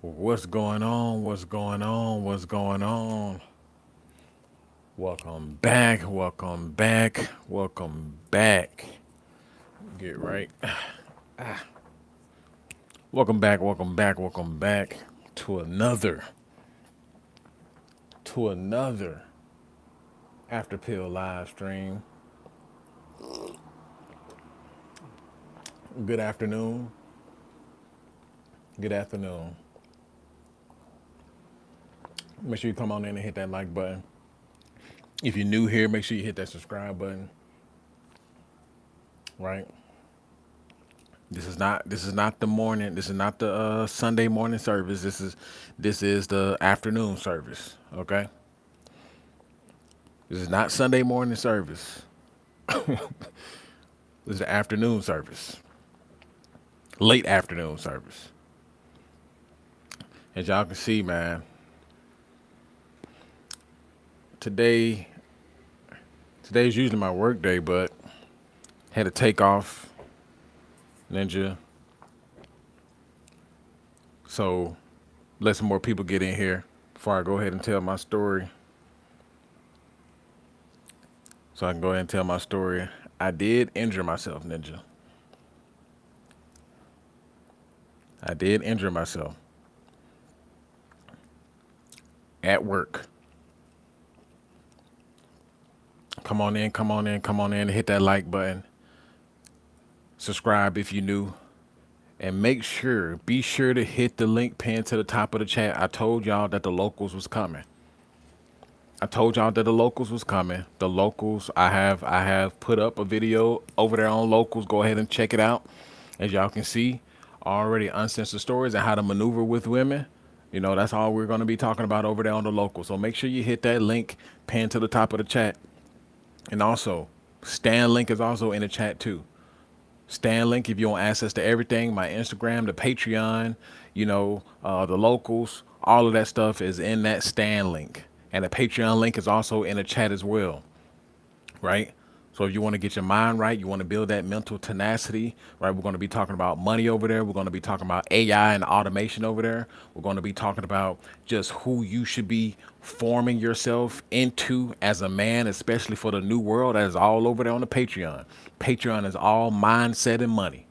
What's going on? What's going on? What's going on? Welcome back. Welcome back. Welcome back. Get right. Welcome back. Welcome back. Welcome back to another After Pill live stream. Good afternoon. Good afternoon. Make sure you come on in and hit that like button. If you're new here, make sure you hit that subscribe button. Right. This is not the morning. This is not the Sunday morning service. This is the afternoon service. Okay. This is not Sunday morning service. This is the afternoon service. Late afternoon service. As y'all can see, man, today today's usually my work day, but had to take off Ninja. So let some more people get in here before I go ahead and tell my story. So I can go ahead and tell my story. I did injure myself, Ninja. I did injure myself at work. Come on in, come on in, come on in. Hit that like button. Subscribe if you're new. And be sure to hit the link pinned to the top of the chat. I told y'all that the locals was coming. I told y'all that the locals was coming. The locals, I have put up a video over there on locals. Go ahead and check it out. As y'all can see, already uncensored stories and how to maneuver with women. You know, that's all we're going to be talking about over there on the local. So make sure you hit that link pinned to the top of the chat. And also, Stan link is also in the chat too. Stan link if you want access to everything, my Instagram, the Patreon, the locals, all of that stuff is in that Stan link. And the Patreon link is also in the chat as well, right? So if you want to get your mind right, you want to build that mental tenacity, right? We're going to be talking about money over there. We're going to be talking about AI and automation over there. We're going to be talking about just who you should be forming yourself into as a man, especially for the new world. That is all over there on the Patreon. Patreon is all mindset and money,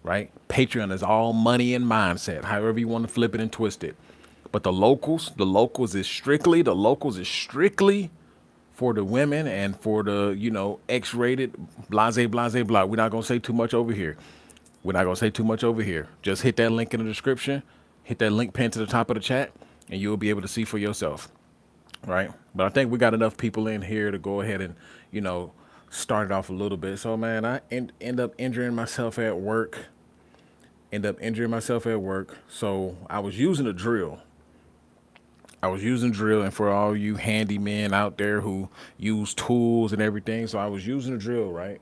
right? Patreon is all money and mindset, however you want to flip it and twist it. But the locals is strictly for the women and for the, X-rated, blase, blase, blah. We're not gonna say too much over here. We're not gonna say too much over here. Just hit that link in the description, hit that link pinned to the top of the chat, and you'll be able to see for yourself, right? But I think we got enough people in here to go ahead and, start it off a little bit. So, man, I end up injuring myself at work. So I was using a drill. And for all you handymen out there who use tools and everything, so I was using a drill, right?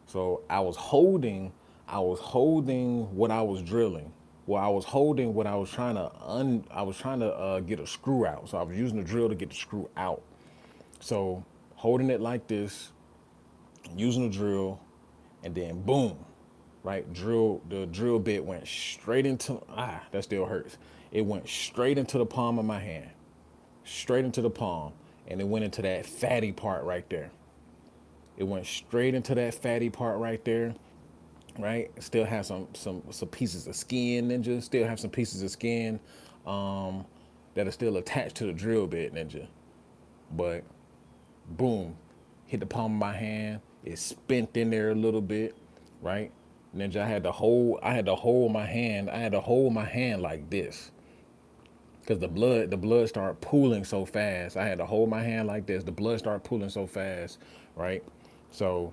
So I was holding what I was drilling. Well, I was holding what I was trying to I was trying to get a screw out. So I was using the drill to get the screw out. So holding it like this, using the drill, and then boom, right? The drill bit went straight into that still hurts. It went straight into the palm of my hand, straight into the palm, and it went into that fatty part right there. It went straight into that fatty part right there, right? Still have some pieces of skin, Ninja. Still have some pieces of skin that are still attached to the drill bit, Ninja. But boom, hit the palm of my hand. It spent in there a little bit, right? Ninja, I had to hold my hand like this because the blood started pooling so fast. I had to hold my hand like this. The blood started pooling so fast, right? So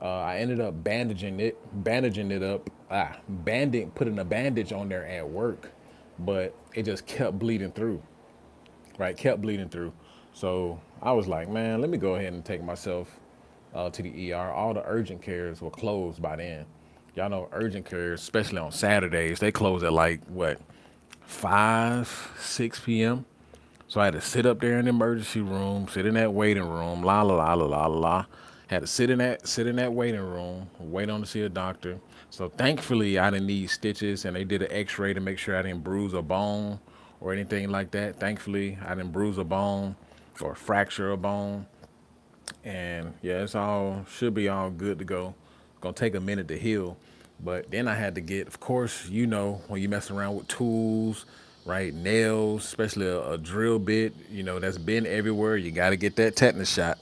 I ended up bandaging it up, putting a bandage on there at work, but it just kept bleeding through, right? Kept bleeding through. So I was like, man, let me go ahead and take myself to the ER. All the urgent cares were closed by then. Y'all know urgent cares, especially on Saturdays, they close at like what, 5, 6 p.m. So I had to sit up there in the emergency room, sit in that waiting room, la la la la la la la. Had to sit in that waiting room, wait on to see a doctor. So thankfully, I didn't need stitches, and they did an X-ray to make sure I didn't bruise a bone or anything like that. Thankfully, I didn't bruise a bone or fracture a bone, and yeah, it's all should be all good to go. It's gonna take a minute to heal, but then I had to get, of course, when you mess around with tools, right? Nails, especially a drill bit, that's been everywhere. You got to get that tetanus shot.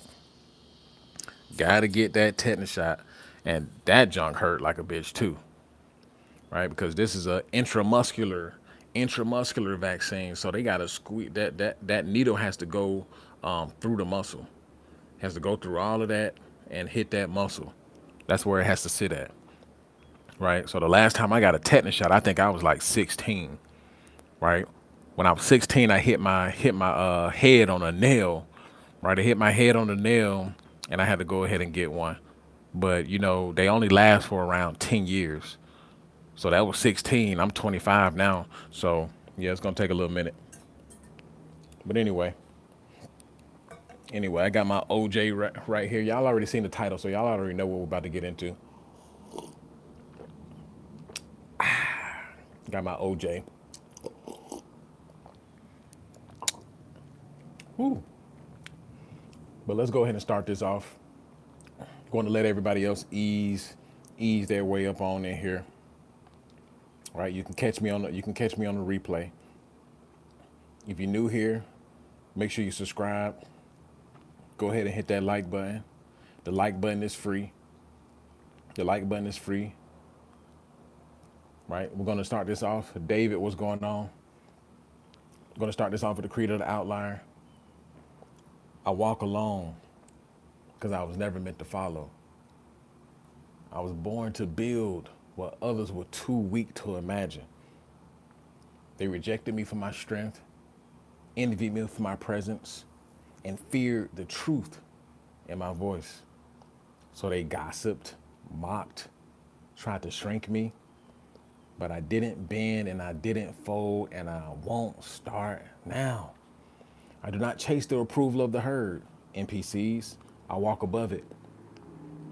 Got to get that tetanus shot, and that junk hurt like a bitch too, right? Because this is a intramuscular vaccine, so they got to squeeze that needle has to go through the muscle, has to go through all of that and hit that muscle. That's where it has to sit at, right? So the last time I got a tetanus shot, I think I was like 16, right? When I was 16, I hit my head on a nail, right? I hit my head on the nail, and I had to go ahead and get one. But they only last for around 10 years. So that was 16. I'm 25 now. So yeah, it's gonna take a little minute. But anyway, I got my OJ right here. Y'all already seen the title, so y'all already know what we're about to get into. Got my OJ. Woo. But let's go ahead and start this off. Going to let everybody else ease their way up on in here. All right, you can catch me on the replay. If you're new here, make sure you subscribe. Go ahead and hit that like button. The like button is free. The like button is free. Right? We're gonna start this off. David, what's going on? I'm gonna start this off with the creed of the outlier. I walk alone because I was never meant to follow. I was born to build what others were too weak to imagine. They rejected me for my strength, envied me for my presence, and feared the truth in my voice. So they gossiped, mocked, tried to shrink me, but I didn't bend and I didn't fold, and I won't start now. I do not chase the approval of the herd, NPCs. I walk above it,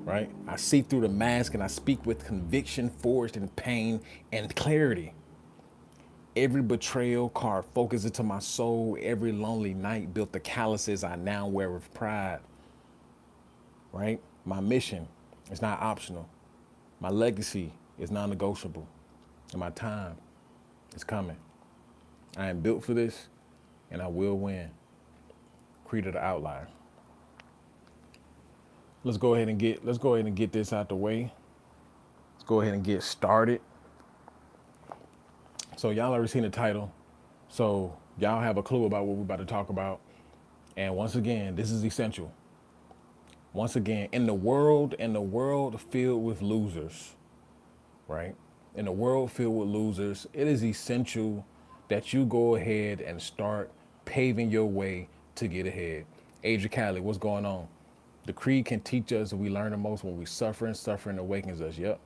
right? I see through the mask and I speak with conviction forged in pain and clarity. Every betrayal carved focus into my soul. Every lonely night built the calluses I now wear with pride, right? My mission is not optional. My legacy is non-negotiable. And my time is coming. I am built for this and I will win. Creed of the outlier. Let's go ahead and get this out the way. Let's go ahead and get started. So y'all already seen the title. So y'all have a clue about what we're about to talk about. And once again, this is essential. Once again, in the world filled with losers, right? In a world filled with losers, it is essential that you go ahead and start paving your way to get ahead. Age of Cali, what's going on? The creed can teach us that we learn the most when we suffer, and suffering awakens us. Yep.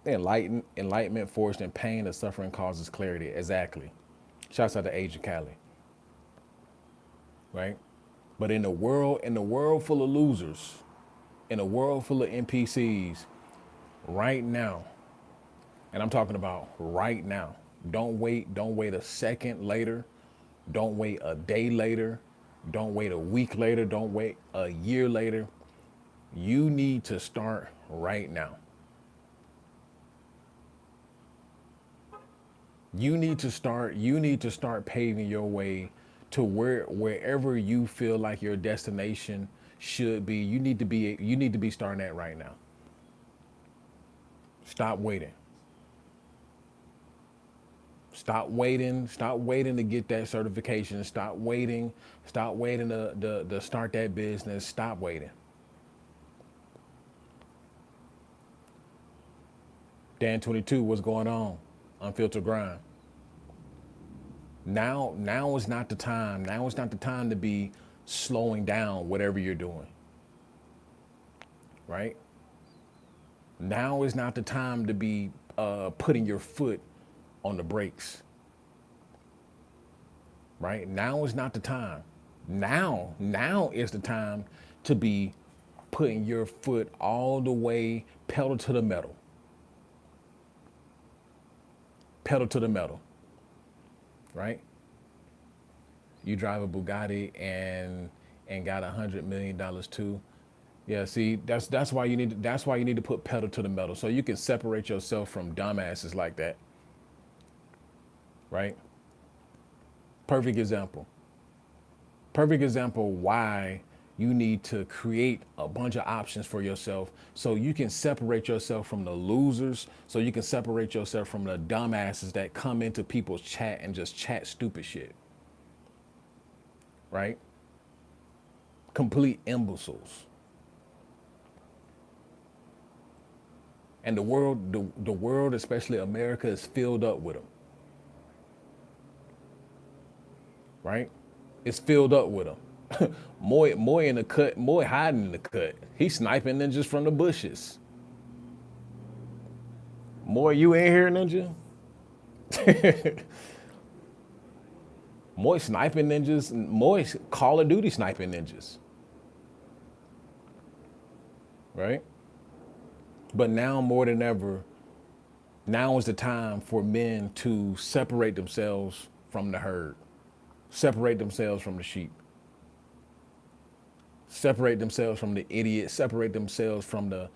Enlightenment forged in pain, the suffering causes clarity. Exactly. Shouts out to Age of Cali, right? But in the world full of losers, in a world full of NPCs, right now, and I'm talking about right now. Don't wait a second later. Don't wait a day later. Don't wait a week later. Don't wait a year later. You need to start right now. You need to start paving your way to wherever you feel like your destination should be. You need to be starting that right now. Stop waiting. Stop waiting to get that certification. Stop waiting to start that business. Stop waiting. Dan 22, what's going on? Unfiltered grind. Now is not the time. Now is not the time to be slowing down whatever you're doing, right? Now is not the time to be putting your foot on the brakes, right? Now is not the time. Now is the time to be putting your foot all the way pedal to the metal. pedal to the metal, right? You drive a Bugatti and got $100 million too. Yeah, see, that's why you need to put pedal to the metal so you can separate yourself from dumbasses like that, right? Perfect example. Perfect example why you need to create a bunch of options for yourself so you can separate yourself from the losers, so you can separate yourself from the dumbasses that come into people's chat and just chat stupid shit, right? Complete imbeciles. And the world, especially America, is filled up with them, right? It's filled up with them. Moy in the cut, Moy hiding in the cut. He's sniping ninjas from the bushes. Moy, you in here, ninja? Moy sniping ninjas. Moy Call of Duty sniping ninjas, right? But now more than ever, now is the time for men to separate themselves from the herd, separate themselves from the sheep, separate themselves from the idiots, separate themselves from the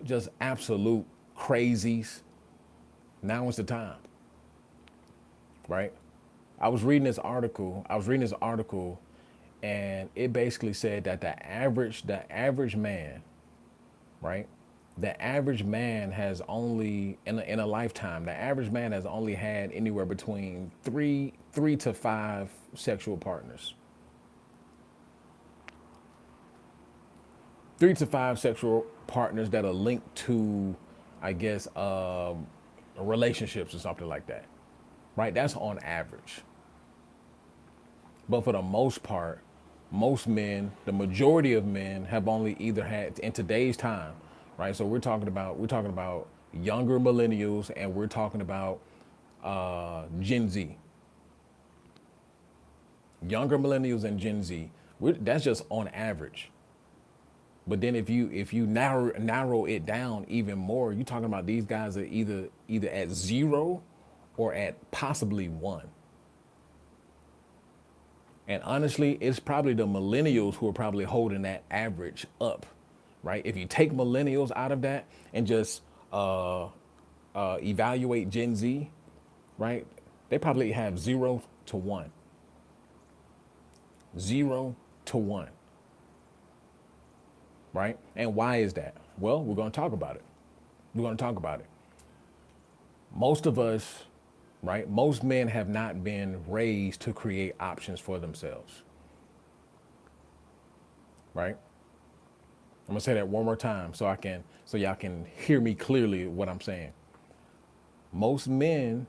just absolute crazies. Now is the time, right? I was reading this article, and it basically said that the average man, right? The average man has only in a lifetime, the average man has only had anywhere between three to five sexual partners. 3 to 5 sexual partners that are linked to, I guess, relationships or something like that, right? That's on average. But for the most part, most men, the majority of men, have only either had in today's time, right? So we're talking about younger millennials, and we're talking about Gen Z, younger millennials and Gen Z. That's just on average. But then if you narrow it down even more, you're talking about these guys are either at zero or at possibly one. And honestly, it's probably the millennials who are probably holding that average up, right? If you take millennials out of that and just evaluate Gen Z, right? They probably have 0 to 1, 0 to 1, right? And why is that? Well, we're going to talk about it. We're going to talk about it. Most of us, right? Most men have not been raised to create options for themselves, right? I'm gonna say that one more time so y'all can hear me clearly what I'm saying. Most men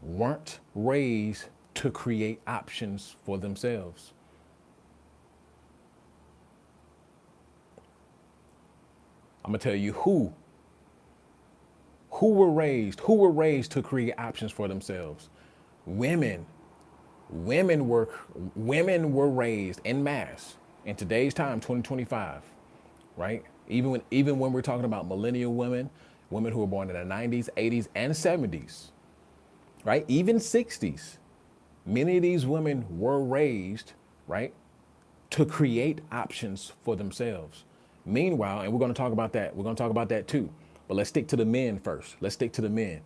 weren't raised to create options for themselves. I'm gonna tell you who were raised to create options for themselves. Women. Women were raised en masse in today's time, 2025, right? Even when we're talking about millennial women, women who were born in the 90s, 80s, and 70s, right? Even 60s. Many of these women were raised, right, to create options for themselves. Meanwhile, and we're going to talk about that. We're going to talk about that too. But let's stick to the men first. Let's stick to the men,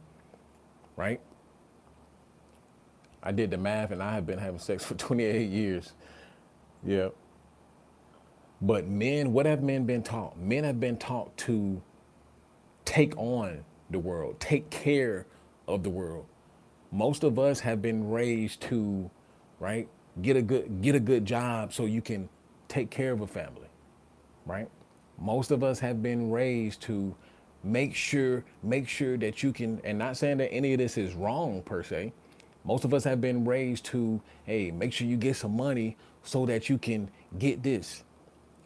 right? I did the math, and I have been having sex for 28 years. Yeah. But men, what have men been taught? Men have been taught to take on the world, take care of the world. Most of us have been raised to, right, get a good job so you can take care of a family, right? Most of us have been raised to make sure that you can, and not saying that any of this is wrong per se. Most of us have been raised to, hey, make sure you get some money so that you can get this,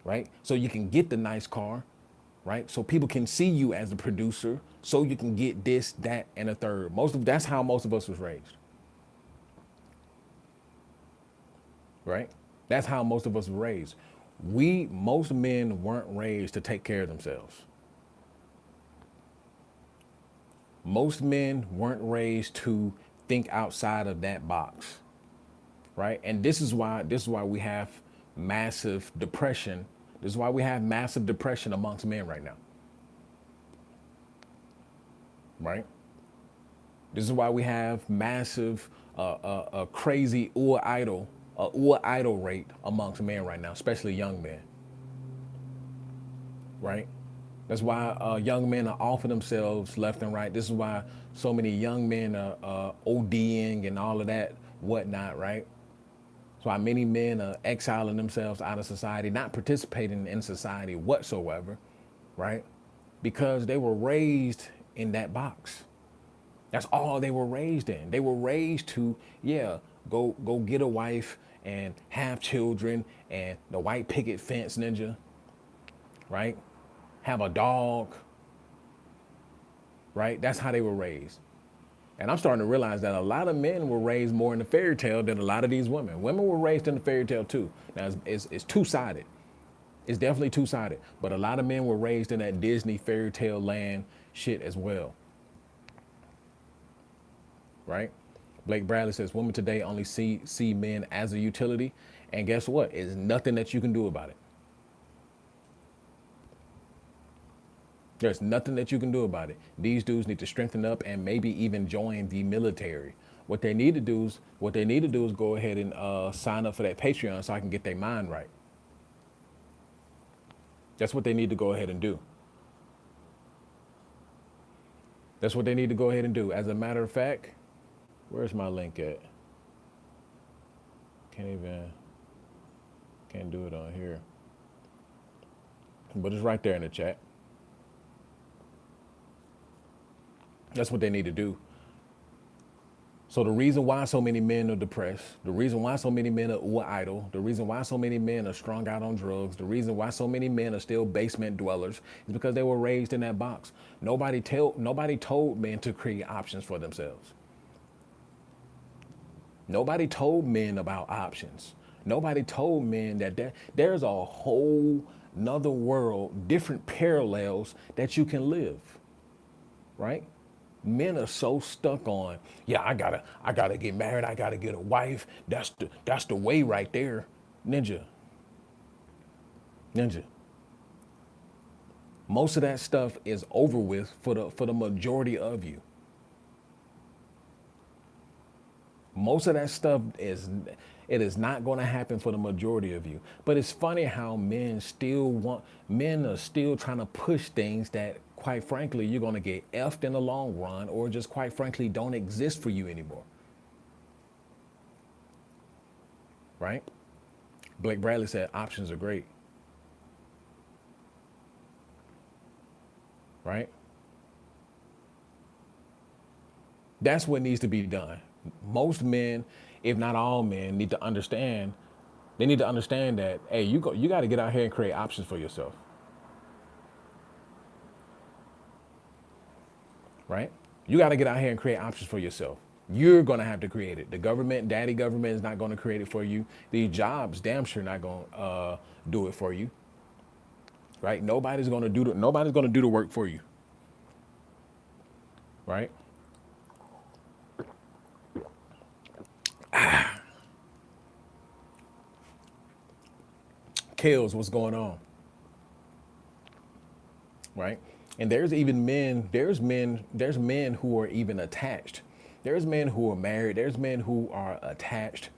right? So you can get the nice car, right? So people can see you as a producer, so you can get this, that, and a third. That's how most of us was raised, right? That's how most of us were raised. Most men weren't raised to take care of themselves. Most men weren't raised to think outside of that box, right? And this is why we have massive depression. This is why we have massive depression amongst men right now, right? This is why we have massive, crazy idol rate amongst men right now, especially young men, right? That's why young men are offing themselves left and right. This is why so many young men are ODing and all of that whatnot, right? That's why many men are exiling themselves out of society, not participating in society whatsoever, right? Because they were raised in that box. That's all they were raised in. They were raised to, yeah, go get a wife and have children and the white picket fence ninja, right? Have a dog, right? That's how they were raised. And I'm starting to realize that a lot of men were raised more in the fairy tale than a lot of these women. Women were raised in the fairy tale too. Now it's two-sided. It's definitely two-sided. But a lot of men were raised in that Disney fairy tale land shit as well, right? Blake Bradley says women today only see men as a utility, and guess what? There's nothing that you can do about it. There's nothing that you can do about it. These dudes need to strengthen up and maybe even join the military. What they need to do is go ahead and sign up for that Patreon so I can get their mind right. That's what they need to go ahead and do. That's what they need to go ahead and do. As a matter of fact, where's my link at? Can't do it on here. But it's right there in the chat. That's what they need to do. So the reason why so many men are depressed, the reason why so many men are idle, the reason why so many men are strung out on drugs, the reason why so many men are still basement dwellers is because they were raised in that box. Nobody told men to create options for themselves. Nobody told men about options. Nobody told men that there's a whole another world, different parallels that you can live, right? Men are so stuck on, yeah, I gotta get married, I gotta get a wife. That's the way right there. Ninja. Ninja. Most of that stuff is over with for the majority of you. Most of that stuff is not going to happen for the majority of you. But it's funny how men are still trying to push things that quite frankly you're going to get effed in the long run, or just quite frankly don't exist for you anymore. Right? Blake Bradley said options are great. Right? That's what needs to be done. Most men, if not all men, need to understand. They need to understand that, hey, you got to get out here and create options for yourself. Right? You got to get out here and create options for yourself. You're going to have to create it. The government, daddy government, is not going to create it for you. These jobs, damn sure not going to do it for you. Right? Nobody's going to do the work for you. Right? Kales, what's going on? Right? And there's men who are even attached. There's men who are married, there's men who are attached,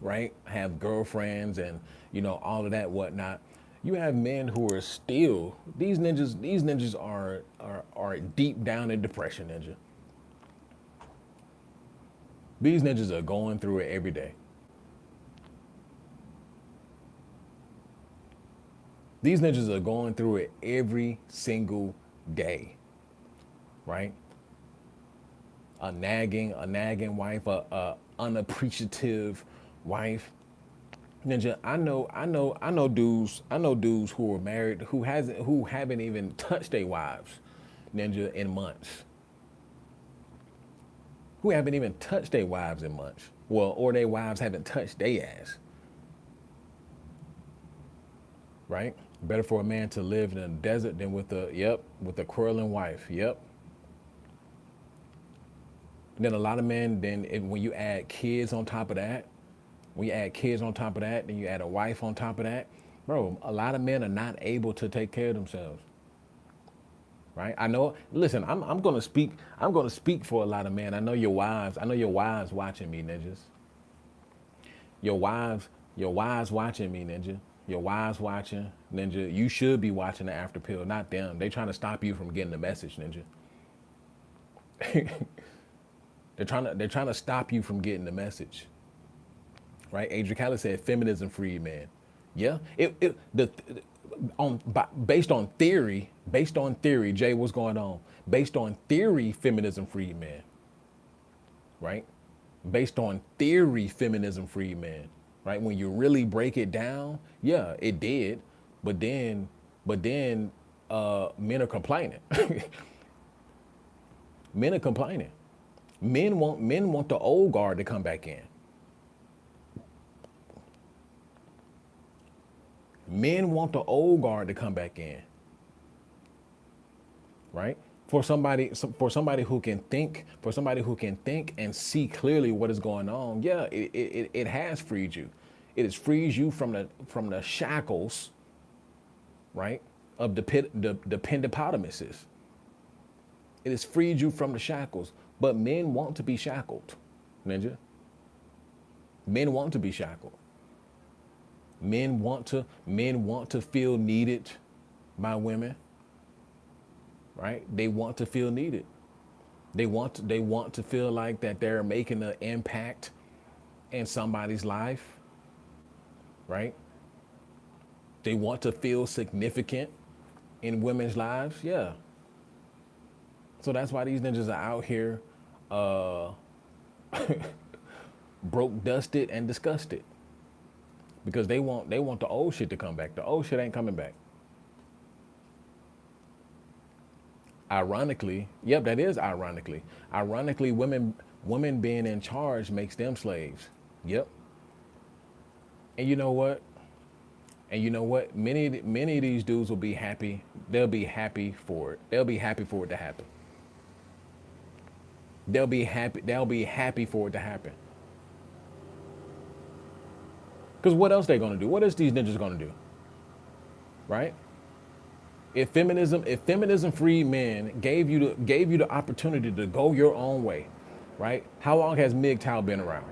right? Have girlfriends and all of that whatnot. You have men who are still these ninjas are deep down in depression, ninja. These ninjas are going through it every day. These ninjas are going through it every single day, right? A nagging wife, a unappreciative wife. Ninja, I know dudes who are married who haven't even touched their wives, ninja, in months. Who haven't even touched their wives in months. Well, or their wives haven't touched their ass. Right? Better for a man to live in a desert than with a quarreling wife. Yep. Then a lot of men, when you add kids on top of that, when you add kids on top of that, then you add a wife on top of that, bro, a lot of men are not able to take care of themselves. Right? I know. Listen, I'm gonna speak. I'm gonna speak for a lot of men. I know your wives. I know your wives watching me, ninjas. Your wives watching me, ninja. Your wives watching, ninja. You should be watching the after pill, not them. They trying to stop you from getting the message, ninja. They're trying to stop you from getting the message. Right? Adrian Callis said feminism freed man. Yeah. Based on theory, Jay, what's going on? Based on theory, feminism freed man. Right? Based on theory, feminism freed man. Right? When you really break it down, yeah, it did. But then men are complaining. Men are complaining. Men want the old guard to come back in. Men want the old guard to come back in. Right? For somebody who can think, and see clearly what is going on, yeah, it has freed you. It has freed you from the shackles, right, of the pendipotamuses. It has freed you from the shackles. But men want to be shackled, ninja. Men want to be shackled. Men want to feel needed by women. Right? They want to feel needed. They want to feel like that they're making an impact in somebody's life. Right? They want to feel significant in women's lives. Yeah. So that's why these ninjas are out here broke, dusted, and disgusted. Because they want the old shit to come back. The old shit ain't coming back. Ironically, yep, that is ironically. Ironically, women being in charge makes them slaves. Yep. And you know what? Many of these dudes will be happy. They'll be happy for it. They'll be happy for it to happen. They'll be happy for it to happen. Because what else they gonna do? What else these ninjas gonna do? Right? If feminism free men gave you the opportunity to go your own way, right? How long has MGTOW been around?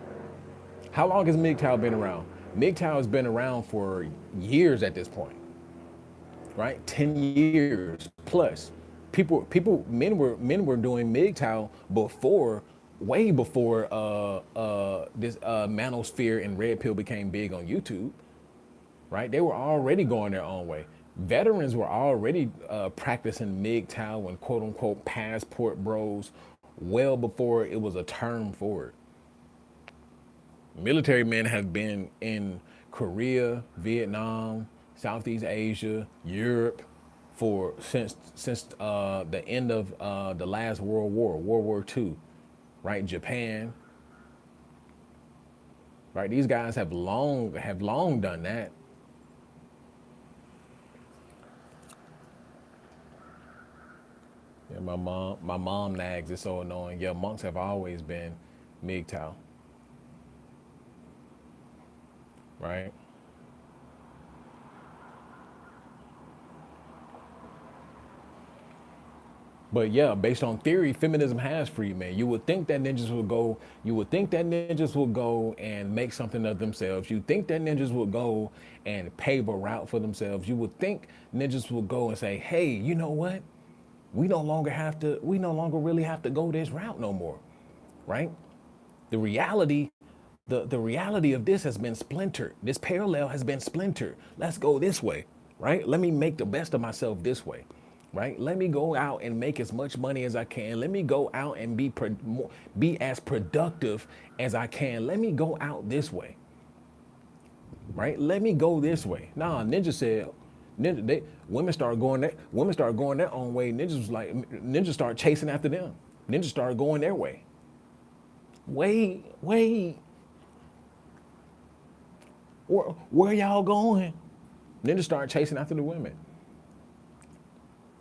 How long has MGTOW been around? MGTOW has been around for years at this point, right? 10 years plus. Men were doing MGTOW before, way before this manosphere and red pill became big on YouTube, right? They were already going their own way. Veterans were already practicing MGTOW and quote unquote passport bros well before it was a term for it. Military men have been in Korea, Vietnam, Southeast Asia, Europe since the end of the last World War, World War II, right? Japan, right? These guys have long done that. Yeah, my mom nags. It's so annoying. Yeah, monks have always been MGTOW, right? But yeah, based on theory, feminism has freed men. You would think that ninjas would go. You would think that ninjas would go and make something of themselves. You think that ninjas would go and pave a route for themselves. You would think ninjas would go and say, "Hey, you know what? We no longer really have to go this route no more." Right? The reality, the reality of this has been splintered. This parallel has been splintered. Let's go this way. Right? Let me make the best of myself this way. Right? Let me go out and make as much money as I can. Let me go out and be as productive as I can. Let me go out this way. Right? Let me go this way. Nah, Ninja said, women started going their own way. Ninjas started chasing after them. Ninjas started going their way. Wait. Where y'all going? Ninjas started chasing after the women.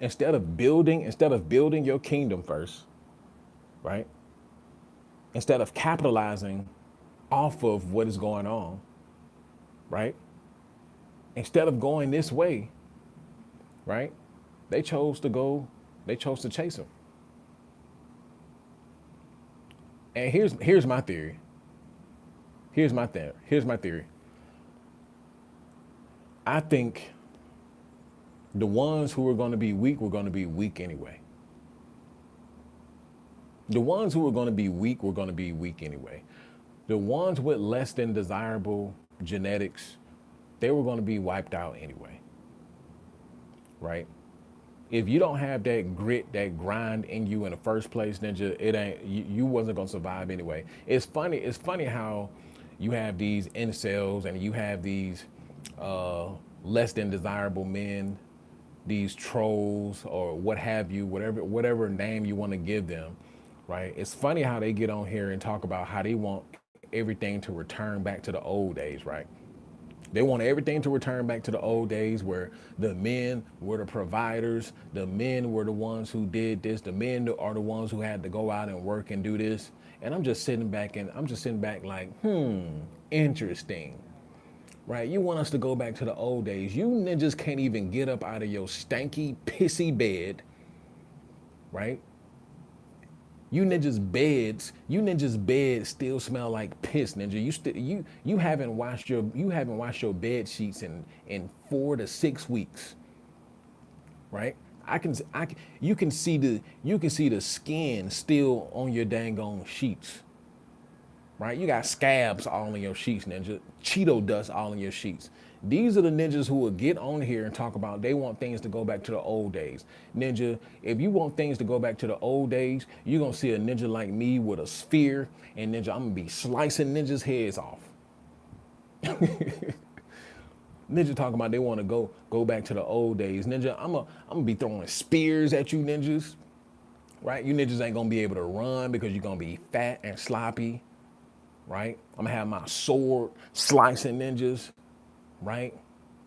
Instead of building your kingdom first, right? instead of capitalizing off of what is going on, right? Instead of going this way, right? They chose to go, they chose to chase him. And here's my theory. Here's my theory. I think the ones who were going to be weak were going to be weak anyway. The ones who were going to be weak were going to be weak anyway. The ones with less than desirable genetics, they were going to be wiped out anyway, right? If you don't have that grit, that grind in you in the first place, then it ain't you wasn't gonna survive anyway. It's funny. It's funny how you have these incels and you have these uh, less than desirable men, these trolls or what have you, whatever name you want to give them, right? It's funny how they get on here and talk about how they want everything to return back to the old days, right? They want everything to return back to the old days where the men were the providers, the men were the ones who did this, the men are the ones who had to go out and work and do this. And I'm just sitting back like, interesting. Right? You want us to go back to the old days. You ninjas can't even get up out of your stanky, pissy bed, right? You ninjas beds still smell like piss, ninja. You haven't washed your bed sheets in 4 to 6 weeks, right? You can see the skin still on your dang on sheets, right? You got scabs all in your sheets, ninja. Cheeto dust all in your sheets. These are the ninjas who will get on here and talk about they want things to go back to the old days. Ninja, if you want things to go back to the old days, you're gonna see a ninja like me with a spear, and ninja, I'm gonna be slicing ninjas' heads off. Ninja talking about they want to go back to the old days. Ninja, I'm gonna be throwing spears at you ninjas, right? You ninjas ain't gonna be able to run because you're gonna be fat and sloppy, right? I'm gonna have my sword slicing ninjas, right?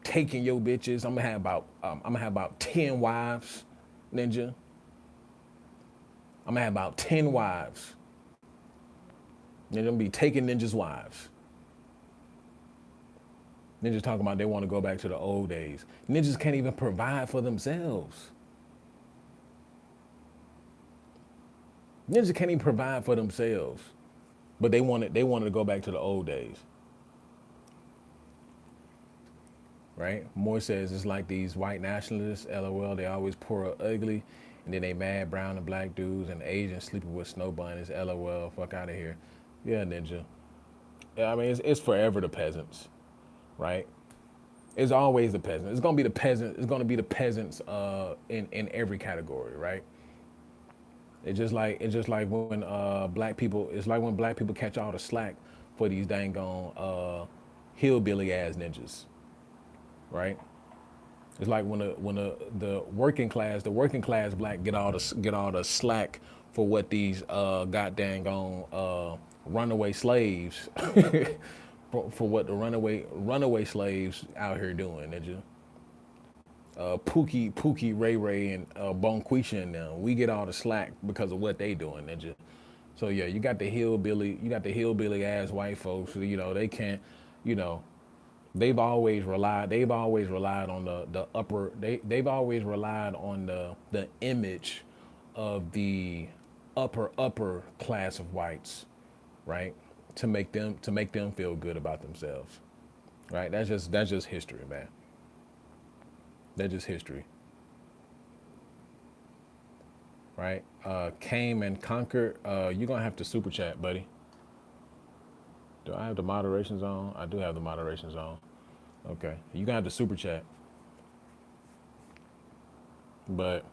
Taking your bitches. I'm gonna have about 10 wives, ninja. I'm gonna have about 10 wives. Ninja, I'm gonna be taking ninjas' wives. Ninjas talking about they want to go back to the old days. Ninjas can't even provide for themselves. Ninjas can't even provide for themselves. But they wanted to go back to the old days. Right? Moore says it's like these white nationalists, LOL, they always poor or ugly, and then they mad brown and black dudes and Asians sleeping with snow bunnies, LOL, fuck out of here. Yeah, ninja. Yeah, I mean it's forever the peasants, right? It's always the peasants. It's gonna be the peasant. It's gonna be the peasants in every category, right? It's just like when black people. It's like when black people catch all the slack for these dang on hillbilly ass ninjas, right? It's like when the working class black get all the slack for what these goddamn on runaway slaves for what the runaway slaves out here doing, ninja. Pookie, Ray Ray, and Bonquisha and them. We get all the slack because of what they doing, ninja. So yeah, you got the hillbilly ass white folks. Who, they can't, you know, they've always relied on the upper. They've always relied on the image of the upper class of whites, right? To make them feel good about themselves, right? That's just history, man. That's just history, right? Came and conquered. You're gonna have to super chat, buddy. Do I have the moderations on? I do have the moderations on. Okay, you gonna have to super chat. But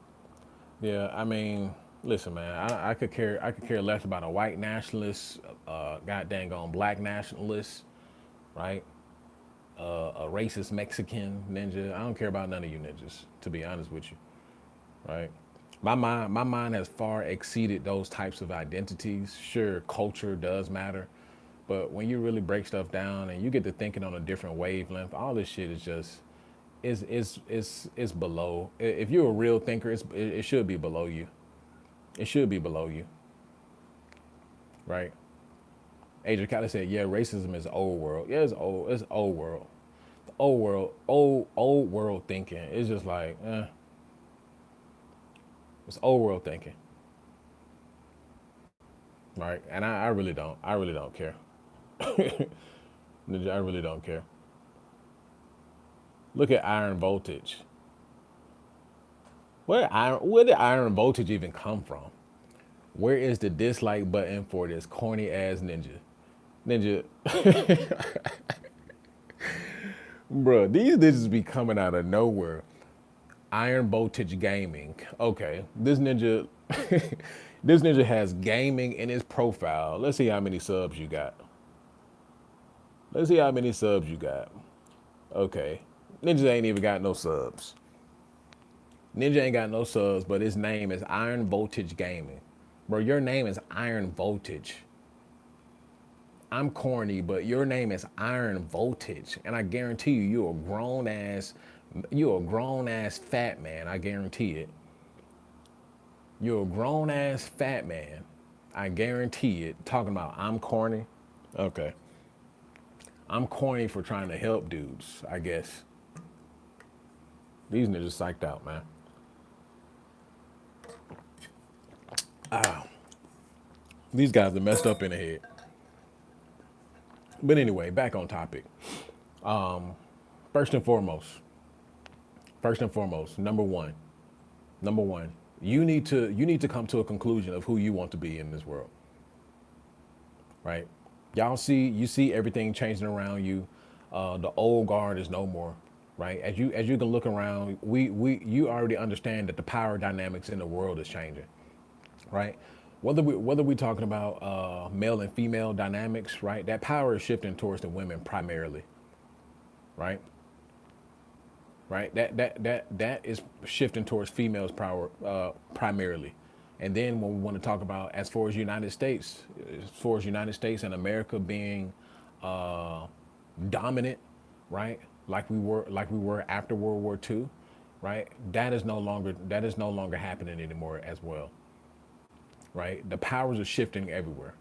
yeah, I mean, listen, man, I could care less about a white nationalist, god dang on black nationalist, right? A racist Mexican ninja. I don't care about none of you ninjas, to be honest with you, right? My mind has far exceeded those types of identities. Sure, culture does matter, but when you really break stuff down and you get to thinking on a different wavelength, all this shit is just is below. If you're a real thinker, it should be below you. It should be below you, right? Adrian Kali said, "Yeah, racism is old world. Yeah, it's old. It's old world. Old world. Old world thinking. It's just like, it's old world thinking, right? And I really don't. I really don't care. Ninja, I really don't care. Look at Iron Voltage. Where did Iron Voltage even come from? Where is the dislike button for this corny ass ninja? Ninja, bro, these ninjas be coming out of nowhere. Iron Voltage Gaming. Okay, this ninja, this ninja has gaming in his profile. Let's see how many subs you got. Let's see how many subs you got. Okay, Ninja ain't even got no subs. Ninja ain't got no subs, but his name is Iron Voltage Gaming. Bro, your name is Iron Voltage. I'm corny, but your name is Iron Voltage, and I guarantee you, you're a grown ass fat man. I guarantee it. You're a grown ass fat man. I guarantee it. Talking about I'm corny. Okay, I'm corny for trying to help dudes. I guess these niggas psyched out, man. These guys are messed up in the head. But anyway, back on topic. First and foremost, number one, you need to come to a conclusion of who you want to be in this world, right? You see everything changing around you. The old guard is no more, right? As you can look around, you already understand that the power dynamics in the world is changing, right? Whether we talking about male and female dynamics, right? That power is shifting towards the women primarily, right? Right. That is shifting towards females power primarily, and then when we want to talk about as far as United States and America being dominant, right? Like we were after World War II, right? That is no longer happening anymore as well, right? The powers are shifting everywhere,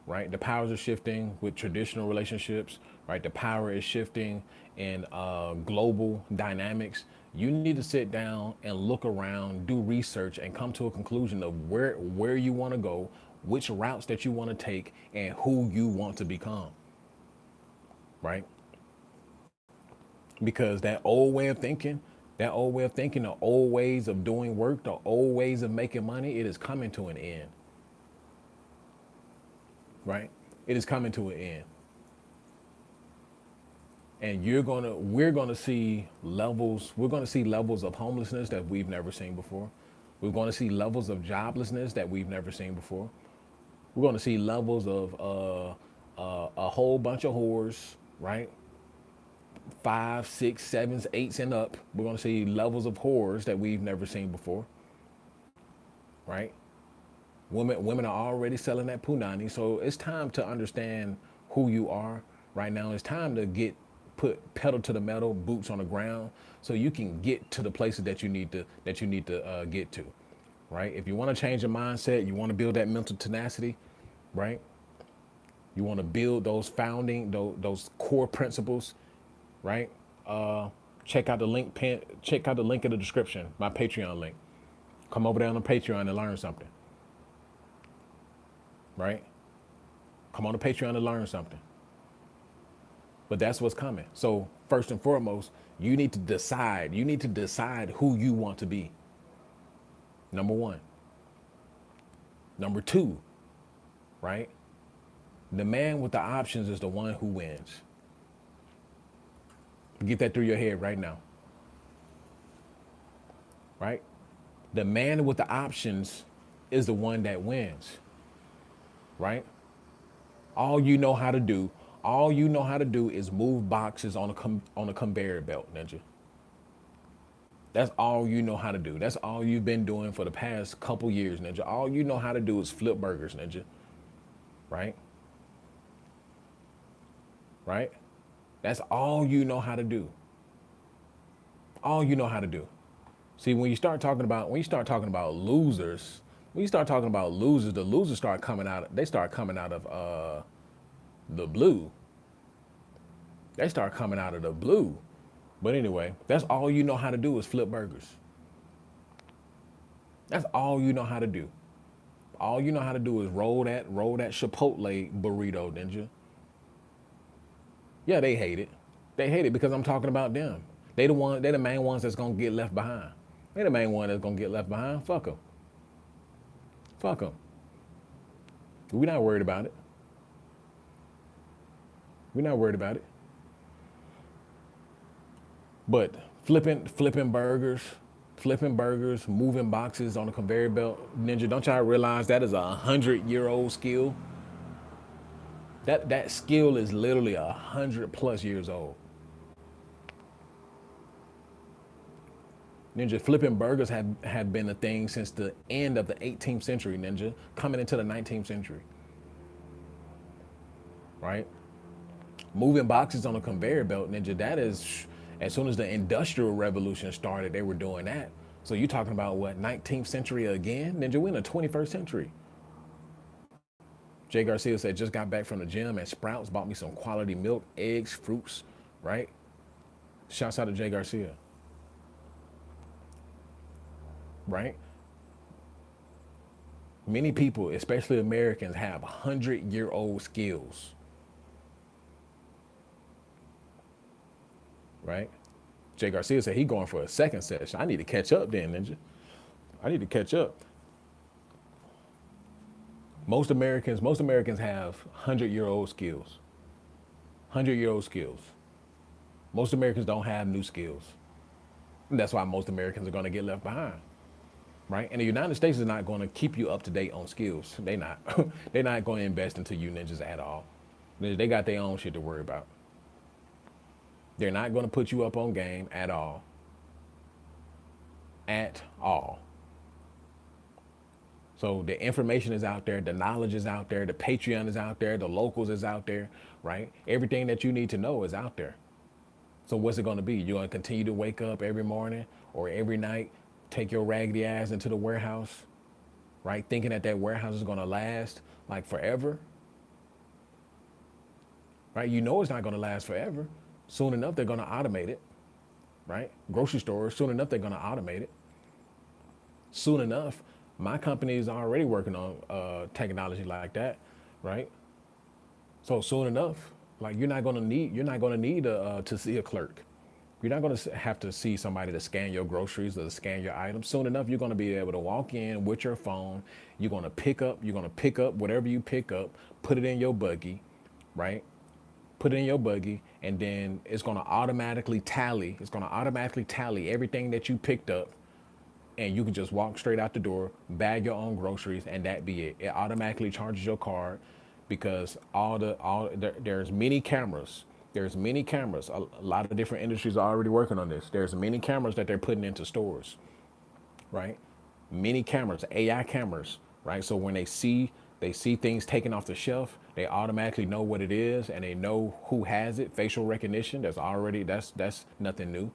right? The powers are shifting with traditional relationships, right? The power is shifting in global dynamics. You need to sit down and look around, do research, and come to a conclusion of where you want to go, which routes that you want to take, and who you want to become, right? Because the old ways of doing work, the old ways of making money, it is coming to an end, right? It is coming to an end. And we're gonna see levels of homelessness that we've never seen before. We're gonna see levels of joblessness that we've never seen before. We're gonna see levels of a whole bunch of whores, right? Five, six, sevens, eights, and up. We're gonna see levels of whores that we've never seen before, right? Women are already selling that punani, so it's time to understand who you are right now. It's time to put pedal to the metal, boots on the ground, so you can get to the places that you need to get to, right? If you want to change your mindset, you want to build that mental tenacity, right? You want to build those core principles, right? Check out the link in the description, my Patreon link. Come over there on the Patreon and learn something, right? Come on to Patreon and learn something. But that's what's coming. So first and foremost, you need to decide. You need to decide who you want to be. Number one. Number two, right? The man with the options is the one who wins. Get that through your head right now, right? The man with the options is the one that wins, right? All you know how to do, all you know how to do is move boxes on a conveyor belt, ninja. That's all you know how to do. That's all you've been doing for the past couple years, ninja. All you know how to do is flip burgers, ninja. Right? Right? That's all you know how to do. All you know how to do. See, when you start talking about losers, the losers start coming out. They start coming out of the blue. They start coming out of the blue. But anyway, that's all you know how to do is flip burgers. That's all you know how to do. All you know how to do is roll that Chipotle burrito, ninja. Yeah, they hate it. They hate it because I'm talking about them. They the main ones that's gonna get left behind. They the main one that's gonna get left behind. Fuck them. Fuck them. We're not worried about it. We're not worried about it. But flipping burgers, moving boxes on a conveyor belt, ninja. Don't y'all realize that is 100-year-old skill? That skill is literally 100+ years old. Ninja, flipping burgers have been a thing since the end of the 18th century, ninja, coming into the 19th century. Right? Moving boxes on a conveyor belt, ninja, that is, as soon as the industrial revolution started, they were doing that. So you're talking about what, 19th century again? Ninja, we're in the 21st century. Jay Garcia said, just got back from the gym at Sprouts, bought me some quality milk, eggs, fruits, right? Shouts out to Jay Garcia, right? Many people, especially Americans, have 100-year-old skills, right? Jay Garcia said he going for a second session. I need to catch up then, ninja. I need to catch up. Most Americans have 100-year-old skills. 100-year-old skills. Most Americans don't have new skills. And that's why most Americans are going to get left behind, right? And the United States is not going to keep you up to date on skills. They not. They're not going to invest into you ninjas at all. They got their own shit to worry about. They're not going to put you up on game at all. At all. So the information is out there, the knowledge is out there, the Patreon is out there, the locals is out there, right? Everything that you need to know is out there. So what's it going to be? You're going to continue to wake up every morning or every night, take your raggedy ass into the warehouse, right? Thinking that warehouse is going to last like forever, right? You know it's not going to last forever. Soon enough, they're going to automate it, right? Grocery stores, soon enough, they're going to automate it. Soon enough, my company is already working on technology like that, right? So soon enough, like you're not gonna need to see a clerk. You're not gonna have to see somebody to scan your groceries or to scan your items. Soon enough, you're gonna be able to walk in with your phone. You're gonna pick up whatever you pick up, put it in your buggy, right? Put it in your buggy, and then it's gonna automatically tally. It's gonna automatically tally everything that you picked up, and you can just walk straight out the door, bag your own groceries, and that be it. It automatically charges your card because there's many cameras. There's many cameras. A lot of different industries are already working on this. There's many cameras that they're putting into stores, right? Many cameras, AI cameras, right? So when they see things taken off the shelf, they automatically know what it is and they know who has it. Facial recognition, that's nothing new,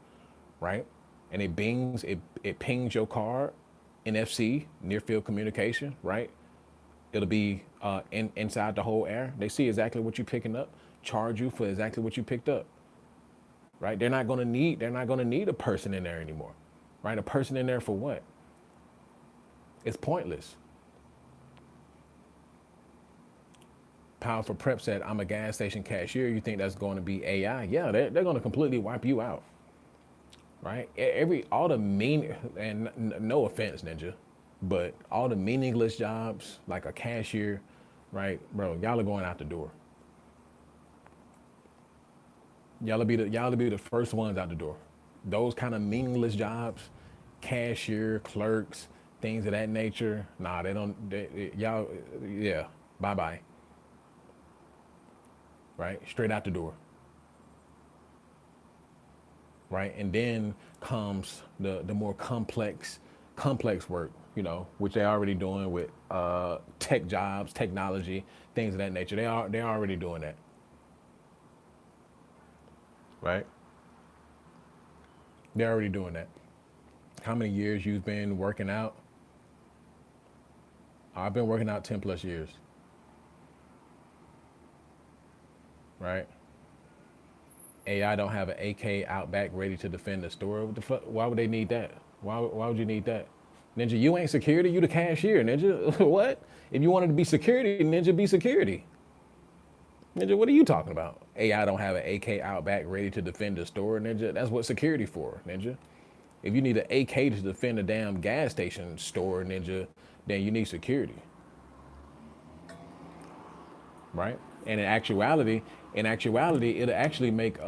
right? And it pings your card, NFC, near field communication, right? It'll be inside the whole air. They see exactly what you're picking up, charge you for exactly what you picked up, right? They're not gonna need a person in there anymore, right? A person in there for what? It's pointless. Powerful Prep said, I'm a gas station cashier. You think that's going to be AI? Yeah, they're going to completely wipe you out, right? All the and no offense, Ninja, but all the meaningless jobs like a cashier, right, bro? Y'all are going out the door. Y'all will be the first ones out the door. Those kind of meaningless jobs, cashier, clerks, things of that nature. Nah, they don't. Y'all, yeah, bye bye. Right, straight out the door. Right, and then comes the more complex work, which they're already doing with tech jobs, technology, things of that nature. They're already doing that. Right, they're already doing that. How many years you've been working out? I've been working out 10+ years. right? AI don't have an AK out back ready to defend the store. What the fuck? Why would they need that? Why would you need that? Ninja, you ain't security. You the cashier, Ninja. What? If you wanted to be security, Ninja, be security. Ninja, what are you talking about? AI don't have an AK out back ready to defend the store, Ninja. That's what security for, Ninja. If you need an AK to defend a damn gas station store, Ninja, then you need security, right? And in actuality, it'll actually make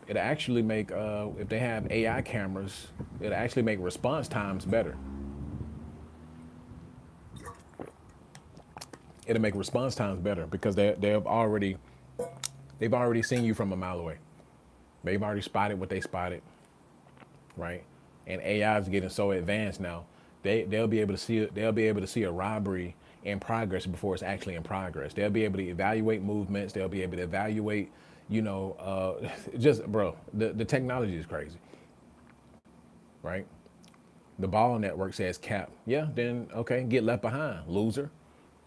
if they have AI cameras, it'll actually make response times better. It'll make response times better because they've already seen you from a mile away. They've already spotted what they spotted, right? And AI is getting so advanced now. They'll be able to see a robbery in progress before it's actually in progress. They'll be able to evaluate movements. They'll be able to evaluate, just bro. The technology is crazy, right? The ball network says cap. Yeah, then okay, get left behind, loser.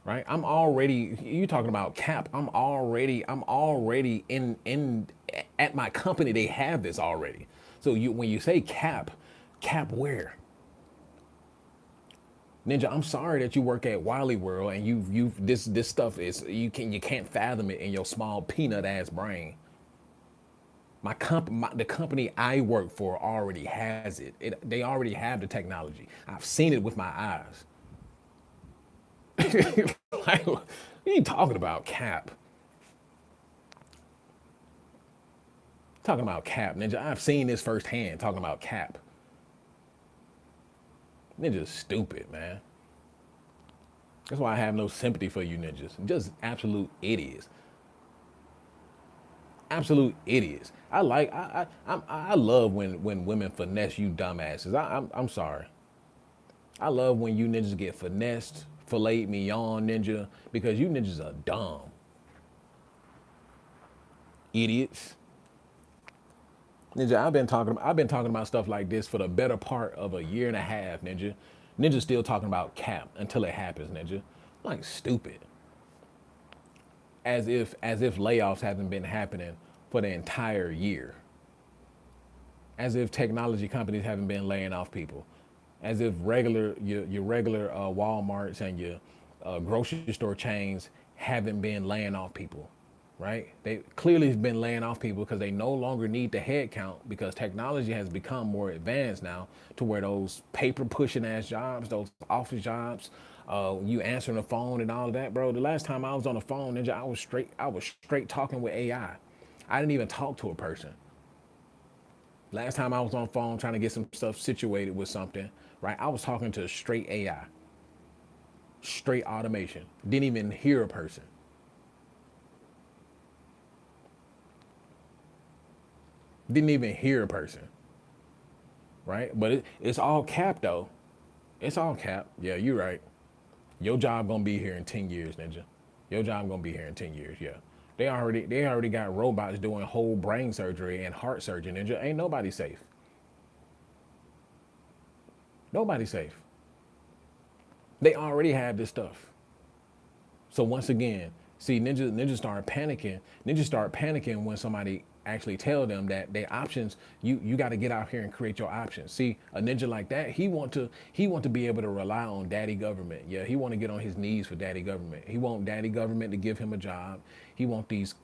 Right? I'm already you talking about cap. I'm already in at my company, they have this already. So you when you say cap, cap where? Ninja, I'm sorry that you work at Wally World and you this stuff is you can't fathom it in your small peanut ass brain. The company I work for already has They already have the technology. I've seen it with my eyes. Like, what are you talking about, Cap? Talking about Cap, Ninja. I've seen this firsthand. Talking about Cap. Ninja's stupid, man. That's why I have no sympathy for you ninjas. Just absolute idiots. Absolute idiots. I love when women finesse you dumbasses. I'm sorry. I love when you ninjas get finessed, filleted mignon ninja, because you ninjas are dumb. Idiots. Ninja, I've been talking about stuff like this for the better part of a year and a half, Ninja. Ninja still talking about cap until it happens, Ninja. Like stupid. As if layoffs haven't been happening for the entire year. As if technology companies haven't been laying off people. As if your regular Walmarts and your grocery store chains haven't been laying off people, right? They clearly have been laying off people because they no longer need the head count because technology has become more advanced now to where those paper pushing ass jobs, those office jobs, you answering the phone and all of that, bro. The last time I was on the phone, Ninja, I was straight talking with AI. I didn't even talk to a person. Last time I was on the phone trying to get some stuff situated with something, right? I was talking to straight AI, straight automation. Didn't even hear a person. Didn't even hear a person, right? But it's all cap though. It's all cap. Yeah, you're right. Your job gonna be here in 10 years, Ninja. Your job gonna be here in 10 years. Yeah. They already got robots doing whole brain surgery and heart surgery, Ninja. Ain't nobody safe. Nobody safe. They already have this stuff. So once again, see, ninja start panicking. Ninja start panicking when somebody actually tell them that their options. You got to get out here and create your options. See, a ninja like that, he want to be able to rely on daddy government. Yeah, he want to get on his knees for daddy government. He want daddy government to give him a job. He want these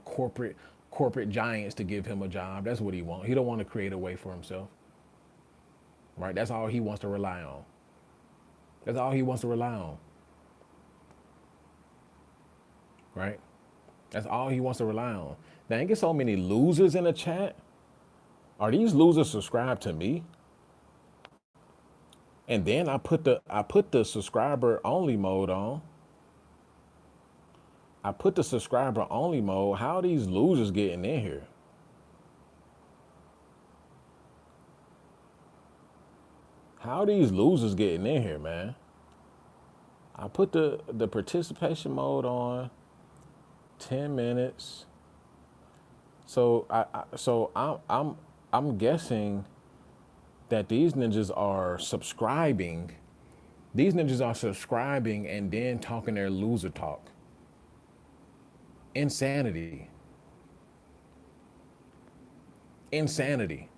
corporate giants to give him a job. That's what he want. He don't want to create a way for himself. Right? That's all he wants to rely on. That's all he wants to rely on. Right? That's all he wants to rely on. Dang, get so many losers in the chat. Are these losers subscribed to me? And then I put the subscriber only mode on. I put the subscriber only mode. How are these losers getting in here? How are these losers getting in here, man? I put the participation mode on. 10 minutes. So I'm guessing that these ninjas are subscribing. These ninjas are subscribing and then talking their loser talk. Insanity. Insanity.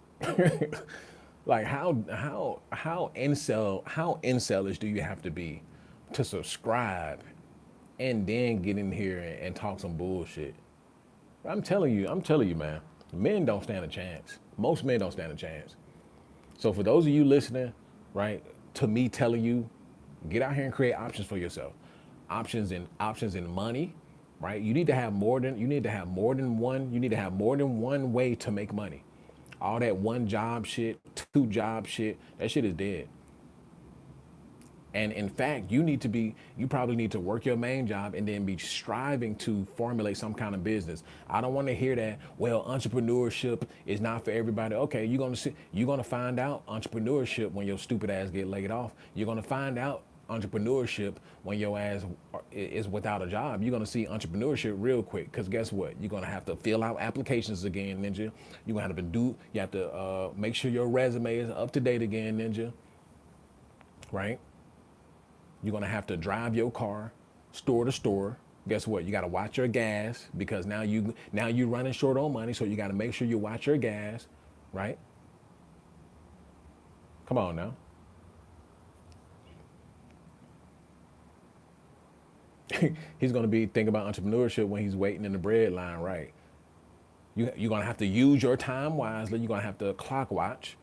Like how incelish do you have to be to subscribe and then get in here and talk some bullshit? I'm telling you, man, men don't stand a chance. Most men don't stand a chance. So for those of you listening, right, to me telling you, get out here and create options for yourself. Options in money, right? You need to have more than one, you need to have more than one way to make money. All that one job shit, two job shit, that shit is dead. And in fact, you probably need to work your main job and then be striving to formulate some kind of business. I don't want to hear that, well, entrepreneurship is not for everybody. Okay, you're gonna find out entrepreneurship when your stupid ass get laid off. You're gonna find out entrepreneurship when your ass is without a job. You're gonna see entrepreneurship real quick. Cause guess what? You're gonna have to fill out applications again, ninja. You're gonna have to make sure your resume is up to date again, ninja. Right? You're gonna have to drive your car store to store. Guess what? You gotta watch your gas because now you running short on money, so you gotta make sure you watch your gas, right? Come on now. He's gonna be thinking about entrepreneurship when he's waiting in the bread line, right? You're gonna have to use your time wisely. You're gonna have to clock watch,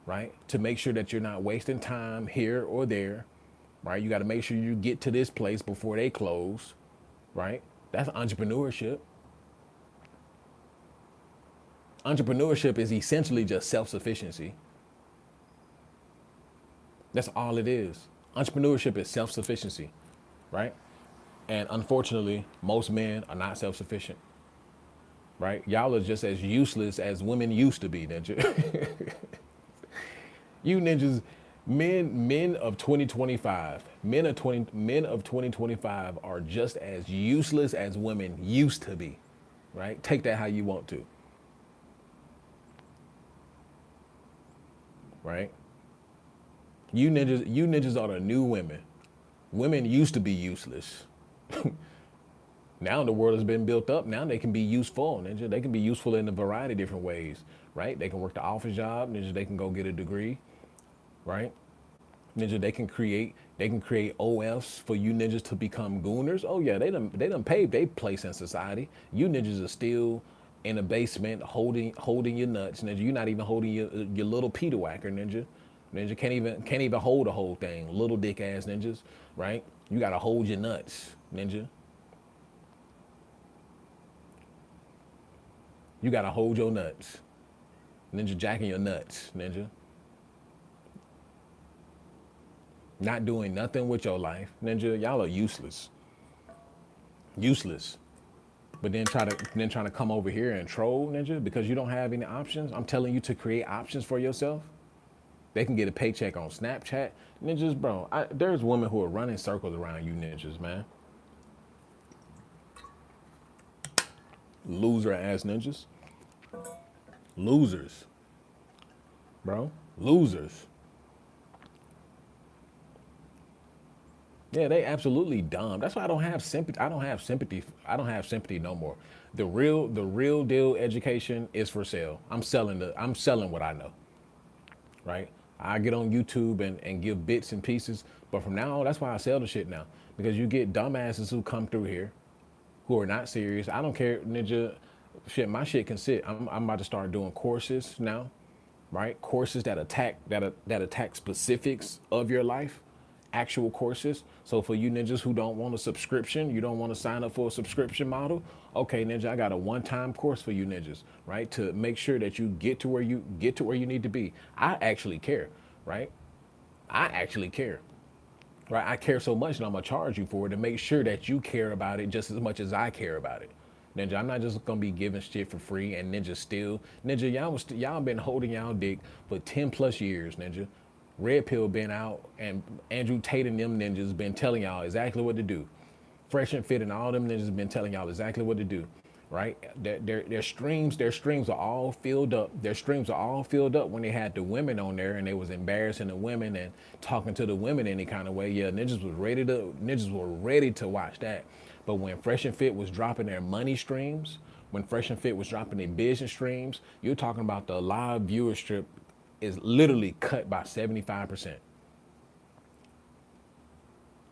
right? To make sure that you're not wasting time here or there, right? You got to make sure you get to this place before they close, right? That's entrepreneurship. Entrepreneurship is essentially just self sufficiency. That's all it is. Entrepreneurship is self sufficiency, right? And unfortunately, most men are not self sufficient, right? Y'all are just as useless as women used to be, ninja. You ninjas, men of 2025, men of 2025 are just as useless as women used to be, right? Take that how you want to, right? You ninjas are the new women. Women used to be useless. Now the world has been built up. Now they can be useful, ninja. They can be useful in a variety of different ways, right? They can work the office job, ninja. They can go get a degree, right? Ninja, they can create OFs for you ninjas to become gooners. Oh yeah, they done paved their place in society. You ninjas are still in the basement holding your nuts, ninja. You're not even holding your little Peter whacker, ninja. Ninja can't even hold the whole thing. Little dick ass ninjas, right? You gotta hold your nuts, ninja. You gotta hold your nuts. Ninja jacking your nuts, ninja. Not doing nothing with your life. Ninja, y'all are useless. Useless. But then trying to come over here and troll, ninja, because you don't have any options. I'm telling you to create options for yourself. They can get a paycheck on Snapchat. Ninjas, bro, there's women who are running circles around you ninjas, man. Loser ass ninjas. Losers, bro. Losers. Yeah, they absolutely dumb. That's why I don't have sympathy. I don't have sympathy. I don't have sympathy no more. The real deal education is for sale. I'm selling what I know, right? I get on YouTube and give bits and pieces, but from now on, that's why I sell the shit now. Because you get dumbasses who come through here who are not serious. I don't care, ninja. Shit, my shit can sit. I'm about to start doing courses now, right? Courses that attack specifics of your life, actual courses. So for you ninjas who don't want a subscription, you don't want to sign up for a subscription model. Okay, ninja, I got a one-time course for you ninjas, right? To make sure that you get to where you need to be. I actually care, right? I actually care. Right? I care so much that I'm gonna charge you for it to make sure that you care about it just as much as I care about it. Ninja, I'm not just gonna be giving shit for free and ninja still. Ninja, y'all been holding y'all dick for 10 plus years, ninja. Red Pill been out and Andrew Tate and them ninjas been telling y'all exactly what to do. Fresh and Fit and all them ninjas been telling y'all exactly what to do, right? Their streams are all filled up. Their streams are all filled up when they had the women on there and they was embarrassing the women and talking to the women any kind of way. Yeah, ninjas were ready to watch that. But when Fresh and Fit was dropping their money streams, when Fresh and Fit was dropping their business streams, you're talking about the live viewership is literally cut by 75%.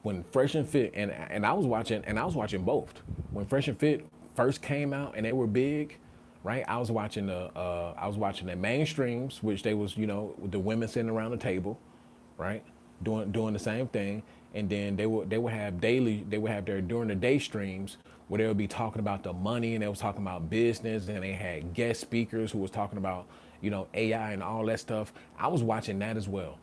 When Fresh and Fit and I was watching both. When Fresh and Fit first came out and they were big, right? I was watching the mainstreams, which they was with the women sitting around the table, right, doing the same thing, and then they would have their during the day streams where they would be talking about the money and they was talking about business and they had guest speakers who was talking about AI and all that stuff. I was watching that as well,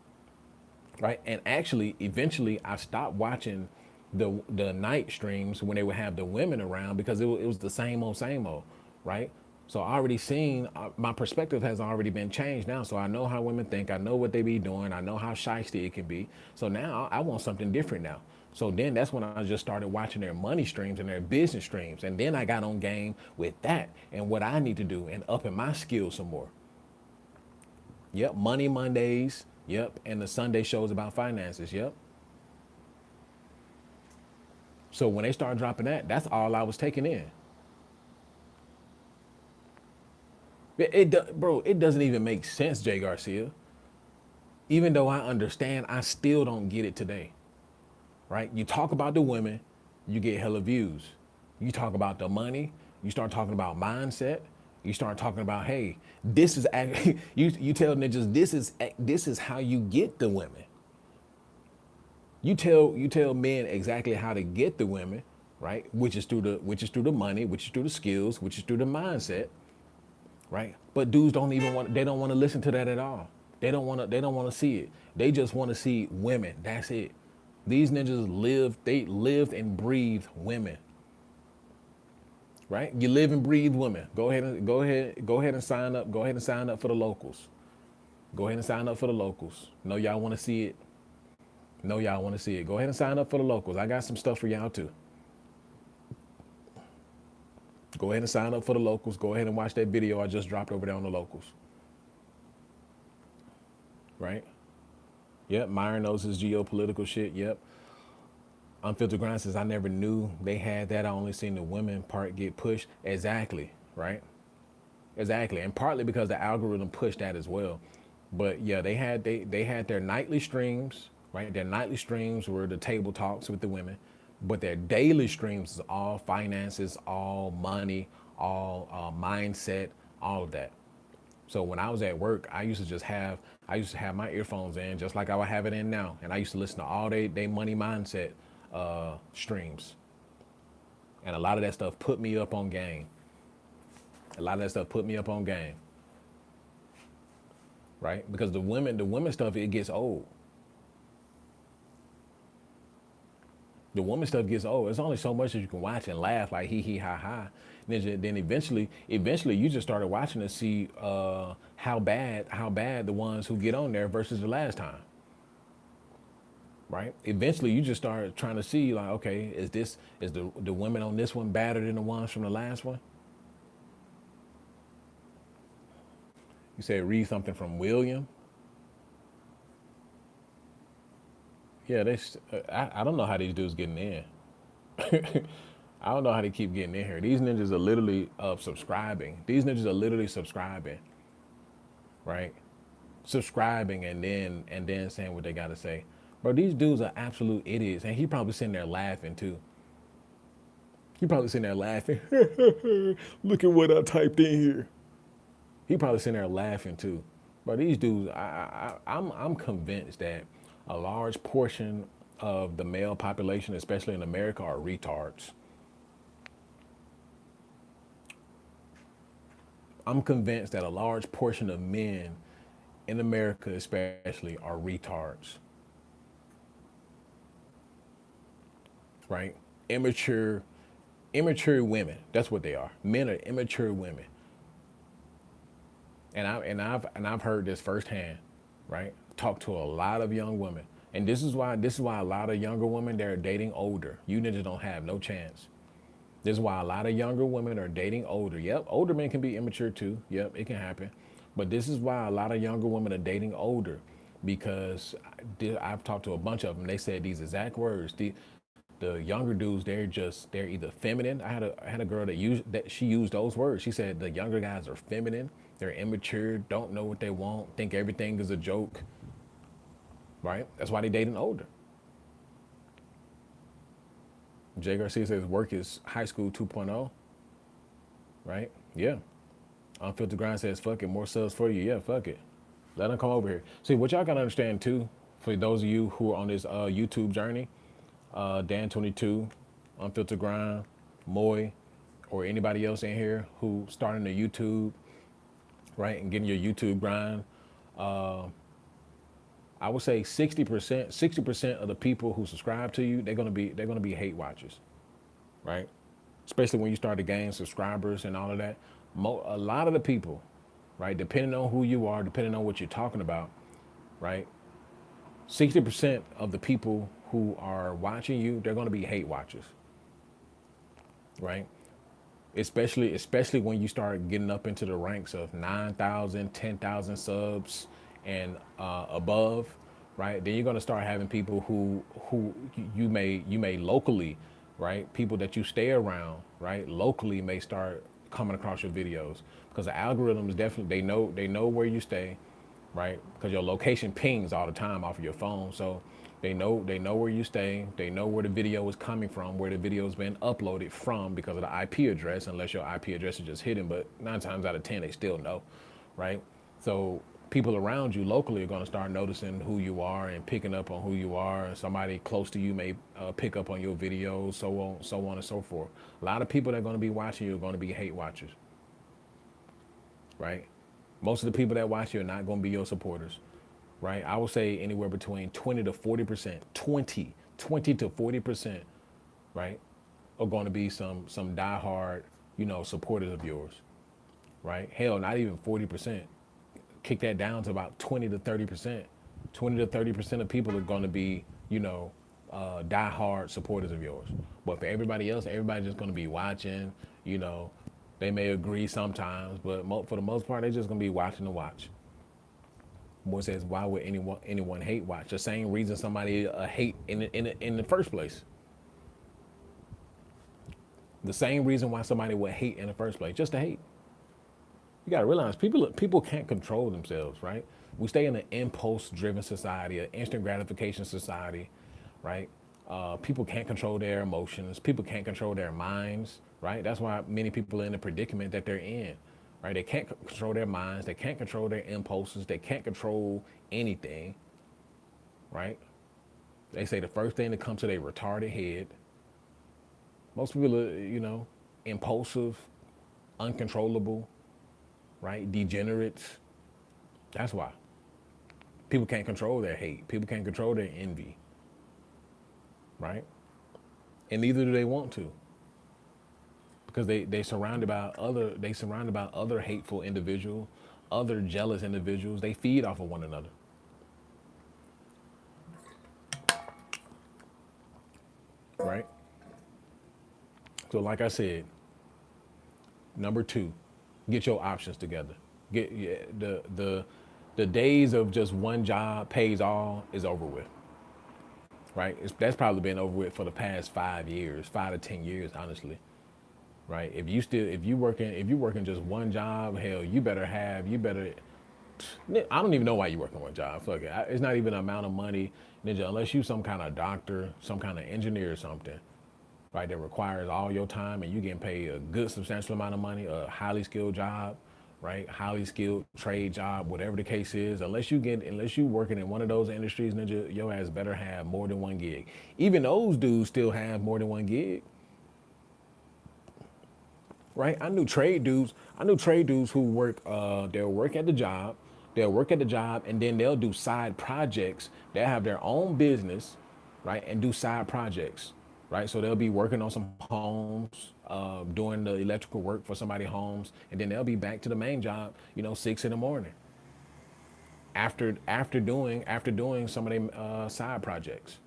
right? And actually, eventually, I stopped watching the night streams when they would have the women around because it was the same old, right? So I already seen my perspective has already been changed now. So I know how women think. I know what they be doing. I know how shysty it can be. So now I want something different now. So then that's when I just started watching their money streams and their business streams. And then I got on game with that and what I need to do and upping my skills some more. Yep, Money Mondays. Yep, and the Sunday shows about finances. Yep. So when they start dropping that, that's all I was taking in. Bro, it doesn't even make sense, Jay Garcia. Even though I understand, I still don't get it today. Right? You talk about the women, you get hella views. You talk about the money, you start talking about mindset. You start talking about, hey, this is you tell ninjas this is how you get the women. You tell men exactly how to get the women, right? Which is through the money, which is through the skills, which is through the mindset, right? But dudes don't even want they don't want to listen to that at all. They don't want to see it. They just want to see women. That's it. These ninjas lived and breathed women. Right? You live and breathe women. Go ahead and sign up. Go ahead and sign up for the locals. Go ahead and sign up for the locals. Know y'all want to see it. Know y'all want to see it. Go ahead and sign up for the locals. I got some stuff for y'all too. Go ahead and sign up for the locals. Go ahead and watch that video I just dropped over there on the locals. Right? Yep. Myron knows his geopolitical shit. Yep. Unfiltered Grind says, I never knew they had that. I only seen the women part get pushed. Exactly. Right? Exactly. And partly because the algorithm pushed that as well. But yeah, they had their nightly streams, right? Their nightly streams were the table talks with the women, but their daily streams is all finances, all money, all mindset, all of that. So when I was at work, I used to have my earphones in just like I would have it in now, and I used to listen to all they money mindset streams, and a lot of that stuff put me up on game. A lot of that stuff put me up on game, right? Because the women stuff, it gets old. The woman stuff gets old. It's only so much that you can watch and laugh like hee hee ha ha. Then eventually you just started watching to see how bad the ones who get on there versus the last time. Right? Eventually you just start trying to see like, okay, is the women on this one better than the ones from the last one? You said read something from William. Yeah, I don't know how these dudes getting in. I don't know how they keep getting in here. These ninjas are literally subscribing. These ninjas are literally subscribing, right? Subscribing and then saying what they gotta say. Bro, these dudes are absolute idiots. And he probably sitting there laughing too. He probably sitting there laughing. Look at what I typed in here. He probably sitting there laughing too. But these dudes, I'm convinced that a large portion of the male population, especially in America, are retards. I'm convinced that a large portion of men in America, especially, are retards, right? Immature, immature women. That's what they are. Men are immature women, and I've heard this firsthand, right? Talk to a lot of young women, and this is why a lot of younger women they're dating older. You ninjas don't have no chance. This is why a lot of younger women are dating older. Yep, older men can be immature too. Yep, it can happen. But this is why a lot of younger women are dating older because I've talked to a bunch of them. They said these exact words. The younger dudes, they're either feminine. I had a girl that she used those words. She said the younger guys are feminine, they're immature, don't know what they want, think everything is a joke, right? That's why they dating older. Jay Garcia says work is high school 2.0, right? Yeah. Unfiltered Grind says fuck it, more subs for you. Yeah, fuck it. Let them come over here. See, what y'all gotta understand too, for those of you who are on this YouTube journey, Dan22, Unfiltered Grind, Moy, or anybody else in here who starting a YouTube, right, and getting your YouTube grind, I would say 60% of the people who subscribe to you, they're gonna be hate watchers, right? Especially when you start to gain subscribers and all of that. A lot of the people, right, depending on who you are, depending on what you're talking about, right, 60% of the people who are watching you, they're gonna be hate watchers, right? Especially when you start getting up into the ranks of 9,000, 10,000 subs and above, right? Then you're going to start having people who you may locally, right? People that you stay around, right? Locally may start coming across your videos because the algorithms definitely they know where you stay, right? Because your location pings all the time off of your phone, so they know where you stay. They know where the video is coming from, where the video has been uploaded from because of the IP address, unless your IP address is just hidden. But 9 times out of 10, they still know, right? So people around you locally are going to start noticing who you are and picking up on who you are. And somebody close to you may pick up on your videos, so on and so forth. A lot of people that are going to be watching you are going to be hate watchers, right? Most of the people that watch you are not going to be your supporters, right? I would say anywhere between 20 to 40%, 20 to 40%, right, are going to be some diehard, supporters of yours, right? Hell, not even 40%. Kick that down to about 20 to 30%. 20 to 30% of people are going to be, diehard supporters of yours. But for everybody else, everybody's just going to be watching, you know, they may agree sometimes, but for the most part, they're just going to be watching to watch. More says, why would anyone hate watch? The same reason somebody hate in the first place. The same reason why somebody would hate in the first place, just to hate. You gotta realize people can't control themselves, right? We stay in an impulse-driven society, an instant gratification society, right? People can't control their emotions. People can't control their minds, right? That's why many people are in the predicament that they're in, right? They can't control their minds. They can't control their impulses. They can't control anything, right? They say the first thing that comes to their retarded head. Most people are, impulsive, uncontrollable, right? Degenerates. That's why. People can't control their hate. People can't control their envy, right? And neither do they want to, because they surrounded by other hateful individuals, other jealous individuals. They feed off of one another, right? So like I said, number two, get your options together. Get yeah, the days of just one job pays all is over with, right? That's probably been over with for the past 5 years, 5 to 10 years, honestly, right? If you working just one job, hell, you better. I don't even know why you working one job. Fuck it, it's not even an amount of money, ninja, unless you some kind of doctor, some kind of engineer or something, right? That requires all your time and you getting paid a good substantial amount of money, a highly skilled job, right? Highly skilled trade job, whatever the case is. Unless you working in one of those industries, ninja, your ass better have more than one gig. Even those dudes still have more than one gig, right? I knew trade dudes. Who work. They'll work at the job. They'll work at the job, and then they'll do side projects. They'll have their own business, right, and do side projects, right? So they'll be working on some homes, doing the electrical work for somebody's homes, and then they'll be back to the main job, 6 in the morning. After doing some of them side projects,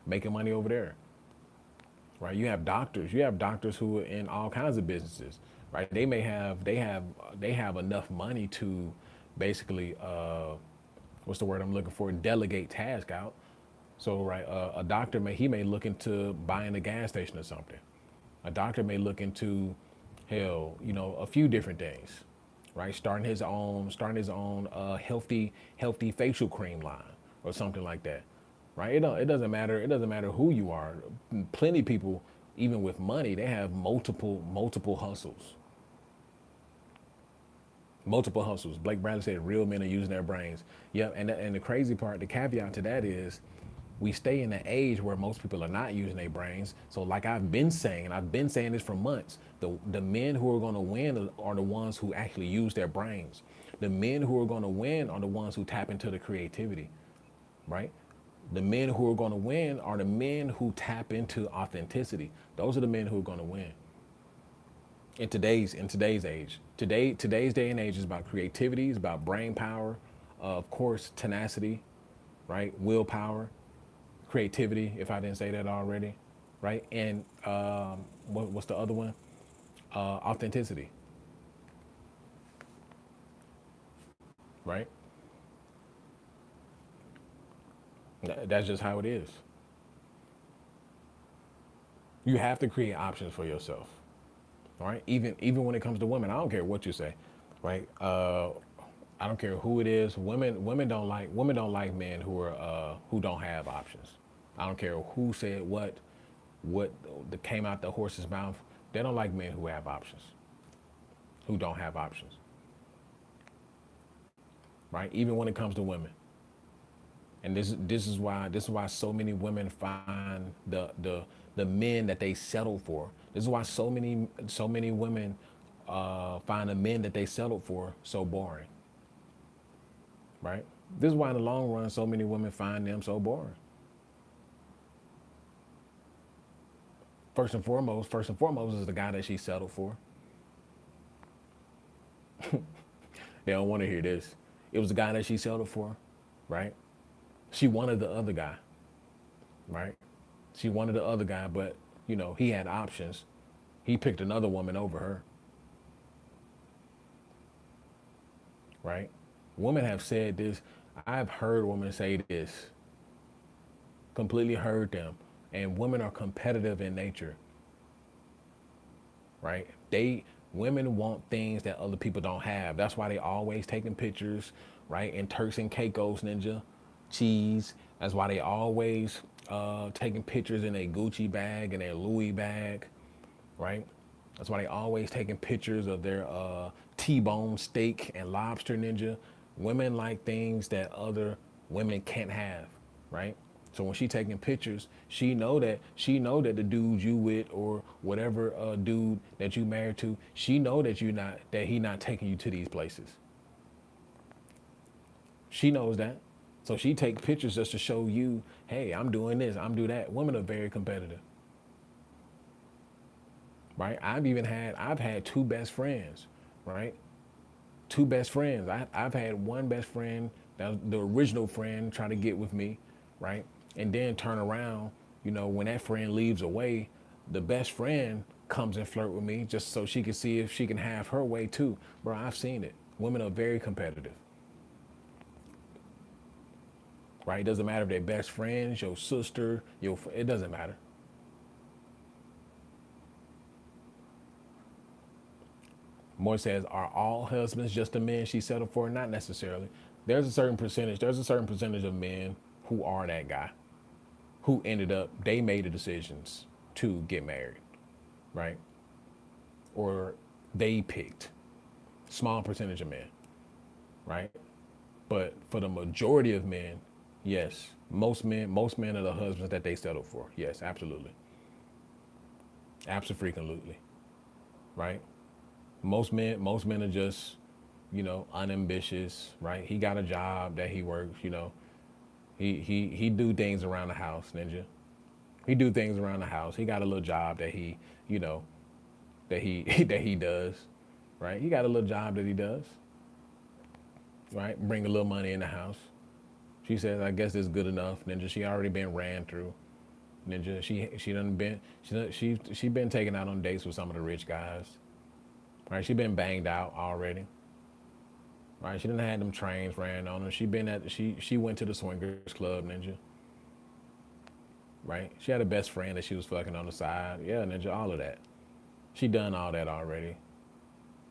making money over there, right? You have doctors. Who are in all kinds of businesses, right? They have enough money to basically what's the word I'm looking for? Delegate task out, So right, a doctor may look into buying a gas station or something. A doctor may look into, hell, a few different things, right? Starting his own healthy facial cream line or something like that, right? It doesn't matter. It doesn't matter who you are. Plenty of people, even with money, they have multiple hustles. Multiple hustles. Blake Bradley said real men are using their brains. Yep, and the crazy part, the caveat to that is we stay in an age where most people are not using their brains. So like I've been saying, and I've been saying this for months, the men who are going to win are the ones who actually use their brains. The men who are going to win are the ones who tap into the creativity, right? The men who are going to win are the men who tap into authenticity. Those are the men who are going to win in today's age. Today's day and age is about creativity, it's about brain power, of course, tenacity, right? Willpower, creativity. If I didn't say that already, right? And what's the other one? Authenticity, right? That's just how it is. You have to create options for yourself, all right? Even when it comes to women, I don't care what you say, right? I don't care who it is. Women don't like men who don't have options. I don't care who said what that came out the horse's mouth. They don't like men who have options, who don't have options, right? Even when it comes to women. And this is why so many women find the men that they settle for. This is why so many women find the men that they settled for so boring, right? This is why in the long run so many women find them so boring. First and foremost is the guy that she settled for. They don't want to hear this. It was the guy that she settled for, right? She wanted the other guy, right? She wanted the other guy, but he had options. He picked another woman over her, right? Women have said this. I've heard women say this, completely heard them. And women are competitive in nature, right? Women want things that other people don't have. That's why they always taking pictures, right? And Turks and Caicos Ninja, cheese. That's why they always taking pictures in a Gucci bag and a Louis bag, right? That's why they always taking pictures of their T-bone steak and lobster ninja. Women like things that other women can't have, right? So when she taking pictures, she know that the dude you with or whatever dude that you married to, she know that he not taking you to these places. She knows that. So she take pictures just to show you, hey, I'm doing this, I'm do that. Women are very competitive, right? I've had two best friends, right? Two best friends. I've had one best friend, that was the original friend, try to get with me, right? And then turn around, when that friend leaves away, the best friend comes and flirt with me just so she can see if she can have her way too. Bro, I've seen it. Women are very competitive, right? It doesn't matter if they're best friends, your sister, it doesn't matter. Moore says, are all husbands just the men she settled for? Not necessarily. There's a certain percentage of men who are that guy, who they made the decisions to get married, right? Or they picked. Small percentage of men, right? But for the majority of men, yes, most men are the husbands that they settled for. Yes, absolutely. Absolutely, right? Most men are just, unambitious, right? He got a job that he works, he do things around the house, ninja. He do things around the house. He got a little job that you know, that he does, right? He got a little job that he does, right? Bring a little money in the house. She says, I guess it's good enough, ninja. She already been ran through, ninja. She been taken out on dates with some of the rich guys, right? She been banged out already. Right, she didn't had them trains ran on her. She went to the swingers club, ninja. right? She had a best friend that she was fucking on the side. Yeah, Ninja, all of that. She done all that already,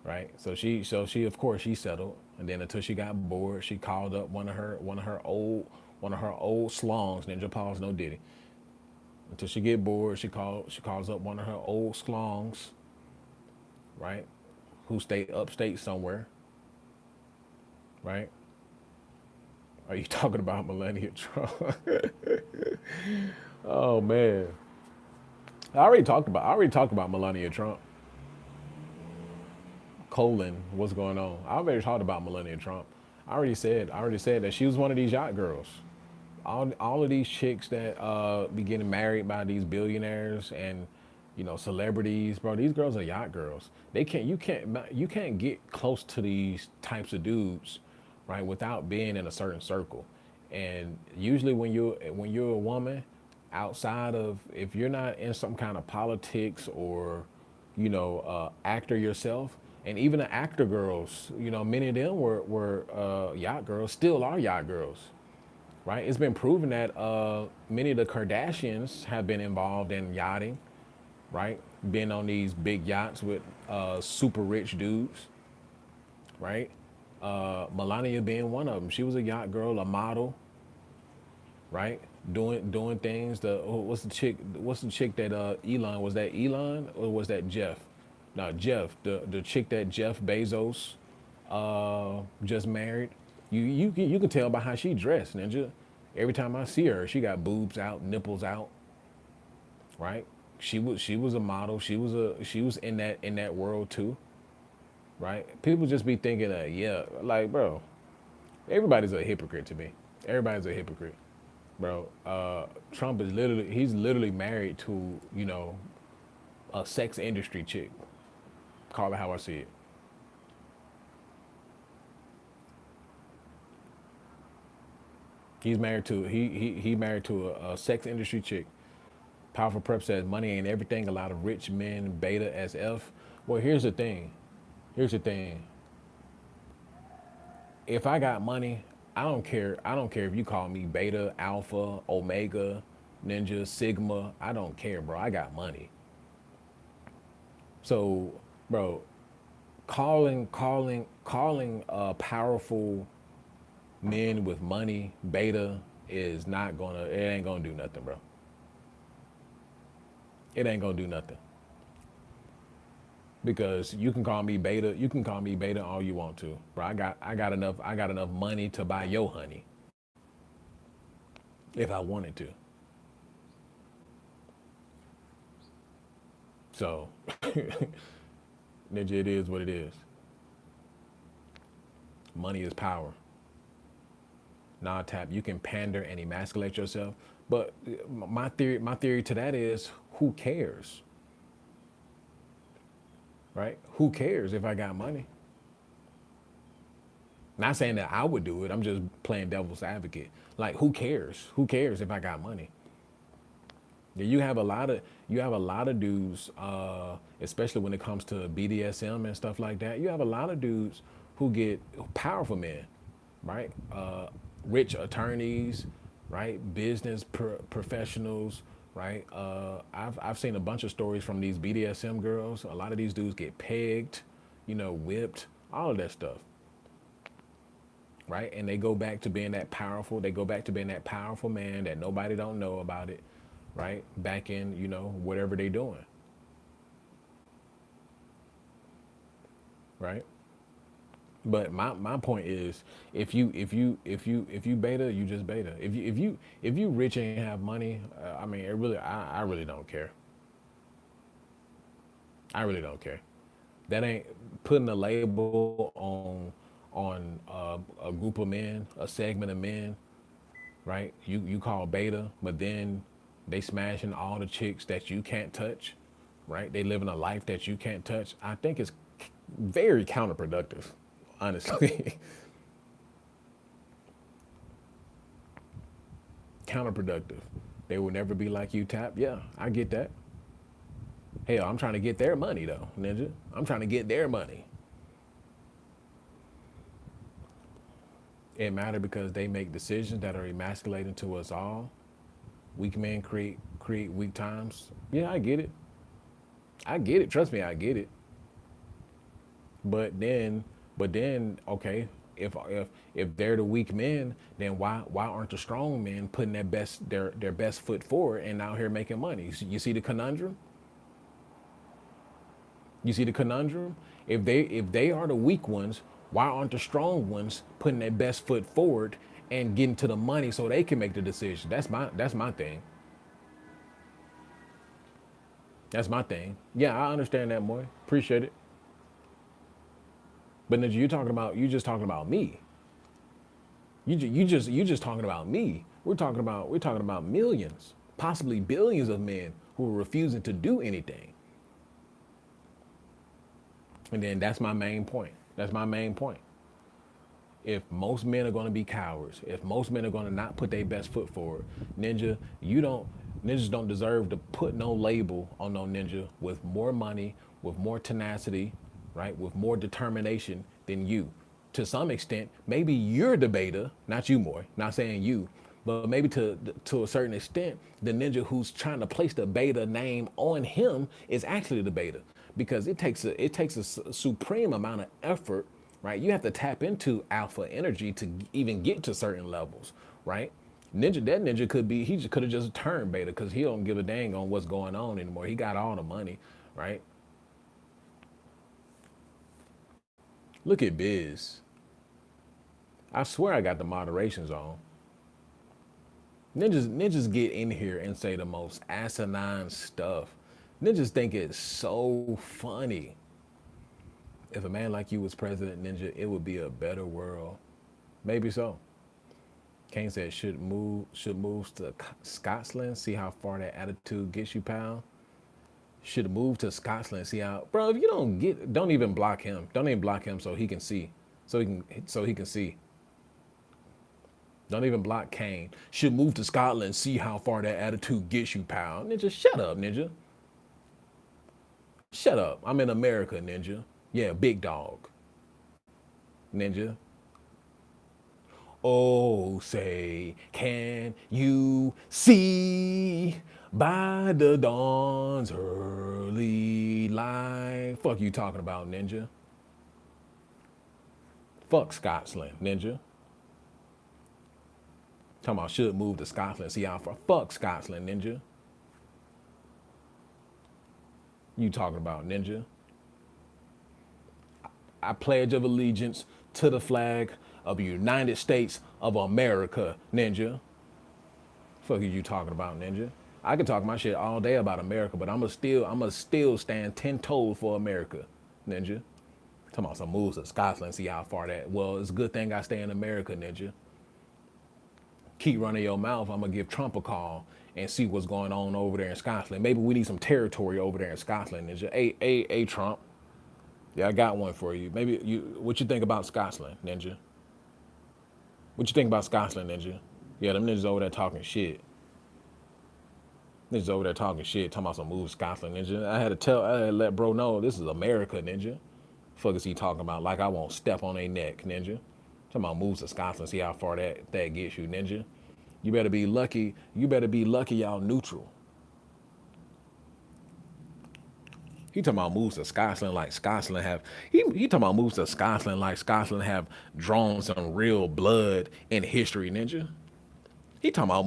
right? So she of course she settled, and then until she got bored, she called up one of her old slongs, Ninja Pause No Diddy. Until she get bored, she calls up one of her old slongs, right? Who stay upstate somewhere, right? Are you talking about Melania Trump? Oh man, I already talked about Melania Trump. Colon, what's going on? I already talked about Melania Trump. I already said that she was one of these yacht girls. All of these chicks that be getting married by these billionaires and celebrities, bro. These girls are yacht girls. They can't you can't get close to these types of dudes, right, without being in a certain circle. And usually when you're a woman, outside of if you're not in some kind of politics or actor yourself, and even the actor girls, many of them were yacht girls, still are yacht girls, right? It's been proven that many of the Kardashians have been involved in yachting, right? Been on these big yachts with super rich dudes, right? Melania being one of them. She was a yacht girl, a model, right? Doing things. What's the chick that Elon, was that Elon or was that Jeff? No, Jeff. The chick that Jeff Bezos just married. You can tell by how she dressed, Ninja. Every time I see her, she got boobs out, nipples out, right? She was a model. She was in that world too, right? People just be thinking that, yeah, like, bro, everybody's a hypocrite to me. Everybody's a hypocrite, bro. Trump is he's literally married to a sex industry chick. Call it how I see it. He married to a sex industry chick. Powerful Prep says money ain't everything. A lot of rich men beta as F. Well, here's the thing. Here's the thing. If I got money, I don't care. I don't care if you call me beta, alpha, omega, ninja, sigma. I don't care, bro. I got money. So, bro, calling powerful men with money beta is not gonna. It ain't gonna do nothing, bro. It ain't gonna do nothing. Because you can call me beta all you want to, bro. I got enough money to buy your honey if I wanted to. So ninja, it is what it is. Money is power. Nah, tap. You can pander and emasculate yourself, but my theory to that is, who cares, right? Who cares if I got money? Not saying that I would do it. I'm just playing devil's advocate. Like, who cares? Who cares if I got money? Yeah, you have a lot of dudes, especially when it comes to BDSM and stuff like that. You have a lot of dudes who get powerful men, right? Rich attorneys, right? Professionals, right? I've seen a bunch of stories from these BDSM girls. A lot of these dudes get pegged, whipped, all of that stuff, right? And they go back to being that powerful. They go back to being that powerful man that nobody don't know about it, right? Back in, whatever they doing, right? But my point is, if you beta, you just beta. If you rich and have money, I mean, I really don't care. I really don't care. That ain't putting a label on a group of men, a segment of men, right? You call beta, but then they smashing all the chicks that you can't touch, right? They living a life that you can't touch. I think it's very counterproductive, honestly. Counterproductive. They will never be like you, Tap. Yeah, I get that. Hell, I'm trying to get their money though, Ninja. I'm trying to get their money. It matter because they make decisions that are emasculating to us all. Weak men create create weak times. Yeah, I get it. I get it. Trust me, I get it. But then, okay, if they're the weak men, then why aren't the strong men putting their best foot forward and out here making money? You see the conundrum? You see the conundrum? If they are the weak ones, why aren't the strong ones putting their best foot forward and getting to the money so they can make the decision? That's my thing. That's my thing. Yeah, I understand that, boy. Appreciate it. But Ninja, you just talking about me. You just talking about me. We're talking about millions, possibly billions of men who are refusing to do anything. And then that's my main point. That's my main point. If most men are going to be cowards, if most men are going to not put their best foot forward, ninjas don't deserve to put no label on no ninja with more money, with more tenacity, right, with more determination than you. To some extent, maybe you're the beta, not you, Moy, not saying you, but maybe to a certain extent, the ninja who's trying to place the beta name on him is actually the beta, because it takes a supreme amount of effort, right? You have to tap into alpha energy to even get to certain levels, right? That ninja he could have just turned beta because he don't give a dang on what's going on anymore. He got all the money, right? Look at Biz. I swear I got the moderations on. Ninjas get in here and say the most asinine stuff. Ninjas think it's so funny. If a man like you was president, Ninja, it would be a better world. Maybe so. Kane said should move to Scotland. See how far that attitude gets you, pal. Should move to Scotland. See how, bro. If you don't even block him. Don't even block him so he can see. So he can see. Don't even block Kane. Should move to Scotland. See how far that attitude gets you, pal. Ninja, shut up, Ninja. Shut up. I'm in America, Ninja. Yeah, big dog. Ninja. Oh, say, can you see by the dawn's early light? Fuck you talking about, Ninja. Fuck Scotland, Ninja. Talking about should move to Scotland. See how far. Fuck Scotland, Ninja. You talking about, Ninja. I pledge of allegiance to the flag of the United States of America, Ninja. Fuck is you talking about, Ninja? I can talk my shit all day about America, but I'ma still stand 10 toes for America, Ninja. Talking about some moves to Scotland, see how far that. Well, it's a good thing I stay in America, Ninja. Keep running your mouth. I'm gonna give Trump a call and see what's going on over there in Scotland. Maybe we need some territory over there in Scotland, Ninja. Hey, Trump. Yeah, I got one for you. Maybe what you think about Scotland, Ninja? What you think about Scotland, Ninja? Yeah, them ninjas over there talking shit. Ninjas over there talking shit, talking about some move Scotland, Ninja. I had to let bro know this is America, Ninja. Fuck is he talking about? Like I won't step on their neck, Ninja. Talking about moves to Scotland, see how far that gets you, Ninja. You better be lucky. You better be lucky y'all neutral. He talking about moves to Scotland like Scotland have. He talking about moves to Scotland like Scotland have drawn some real blood in history, Ninja. He talking about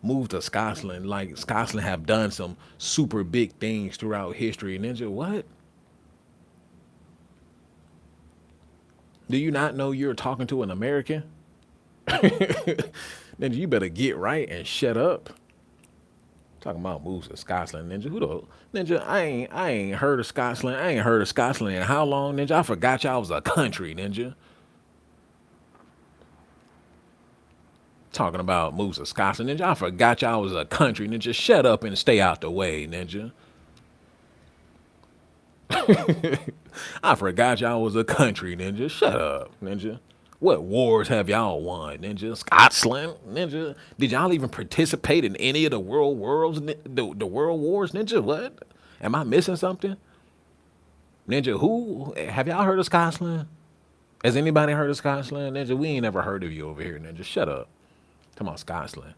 move to Scotland like Scotland have done some super big things throughout history, Ninja. What? Do you not know you're talking to an American? Ninja, you better get right and shut up. Talking about moves to Scotland, Ninja. Who the Ninja? I ain't heard of Scotland. I ain't heard of Scotland in how long, Ninja? I forgot y'all was a country, Ninja. Talking about moves to Scotland, Ninja. I forgot y'all was a country, Ninja. Shut up and stay out the way, Ninja. I forgot y'all was a country, Ninja. Shut up, Ninja. What wars have y'all won, Ninja? Scotland, Ninja. Did y'all even participate in any of the the world wars, Ninja? What? Am I missing something? Ninja, who? Have y'all heard of Scotland? Has anybody heard of Scotland? Ninja, we ain't never heard of you over here, Ninja. Shut up. Come on, Scotland.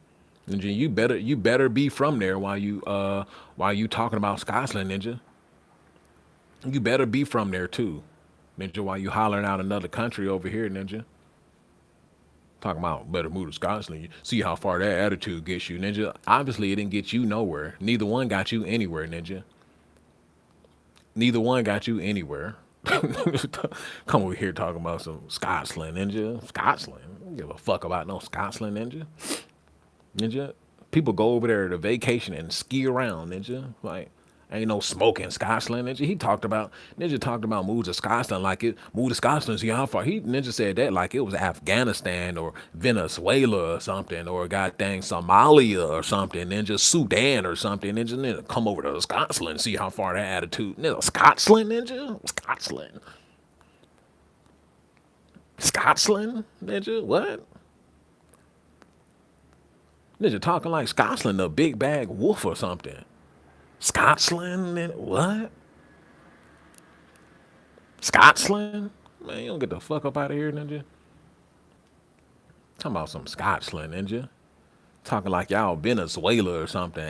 Ninja, you better be from there while you talking about Scotland, Ninja. You better be from there too, Ninja. While you hollering out another country over here, Ninja. Talking about better move to Scotland. See how far that attitude gets you, Ninja. Obviously, it didn't get you nowhere. Neither one got you anywhere, Ninja. Neither one got you anywhere. Come over here talking about some Scotland, Ninja. Scotland. I don't give a fuck about no Scotland, Ninja. Ninja. People go over there to vacation and ski around, Ninja. Like, ain't no smoking Scotland, Ninja. Ninja talked about move to Scotland like it, move to Scotland, see how far. Ninja said that like it was Afghanistan or Venezuela or something, or goddamn Somalia or something, Ninja, Sudan or something. Ninja, come over to Scotland, see how far that attitude. Ninja, Scotland, Ninja? Scotland, Ninja? What? Ninja talking like Scotland, a big bag wolf or something. Scotland? What? Scotland? Man, you don't get the fuck up out of here, Ninja. Talking about some Scotland, Ninja. Talking like y'all Venezuela or something.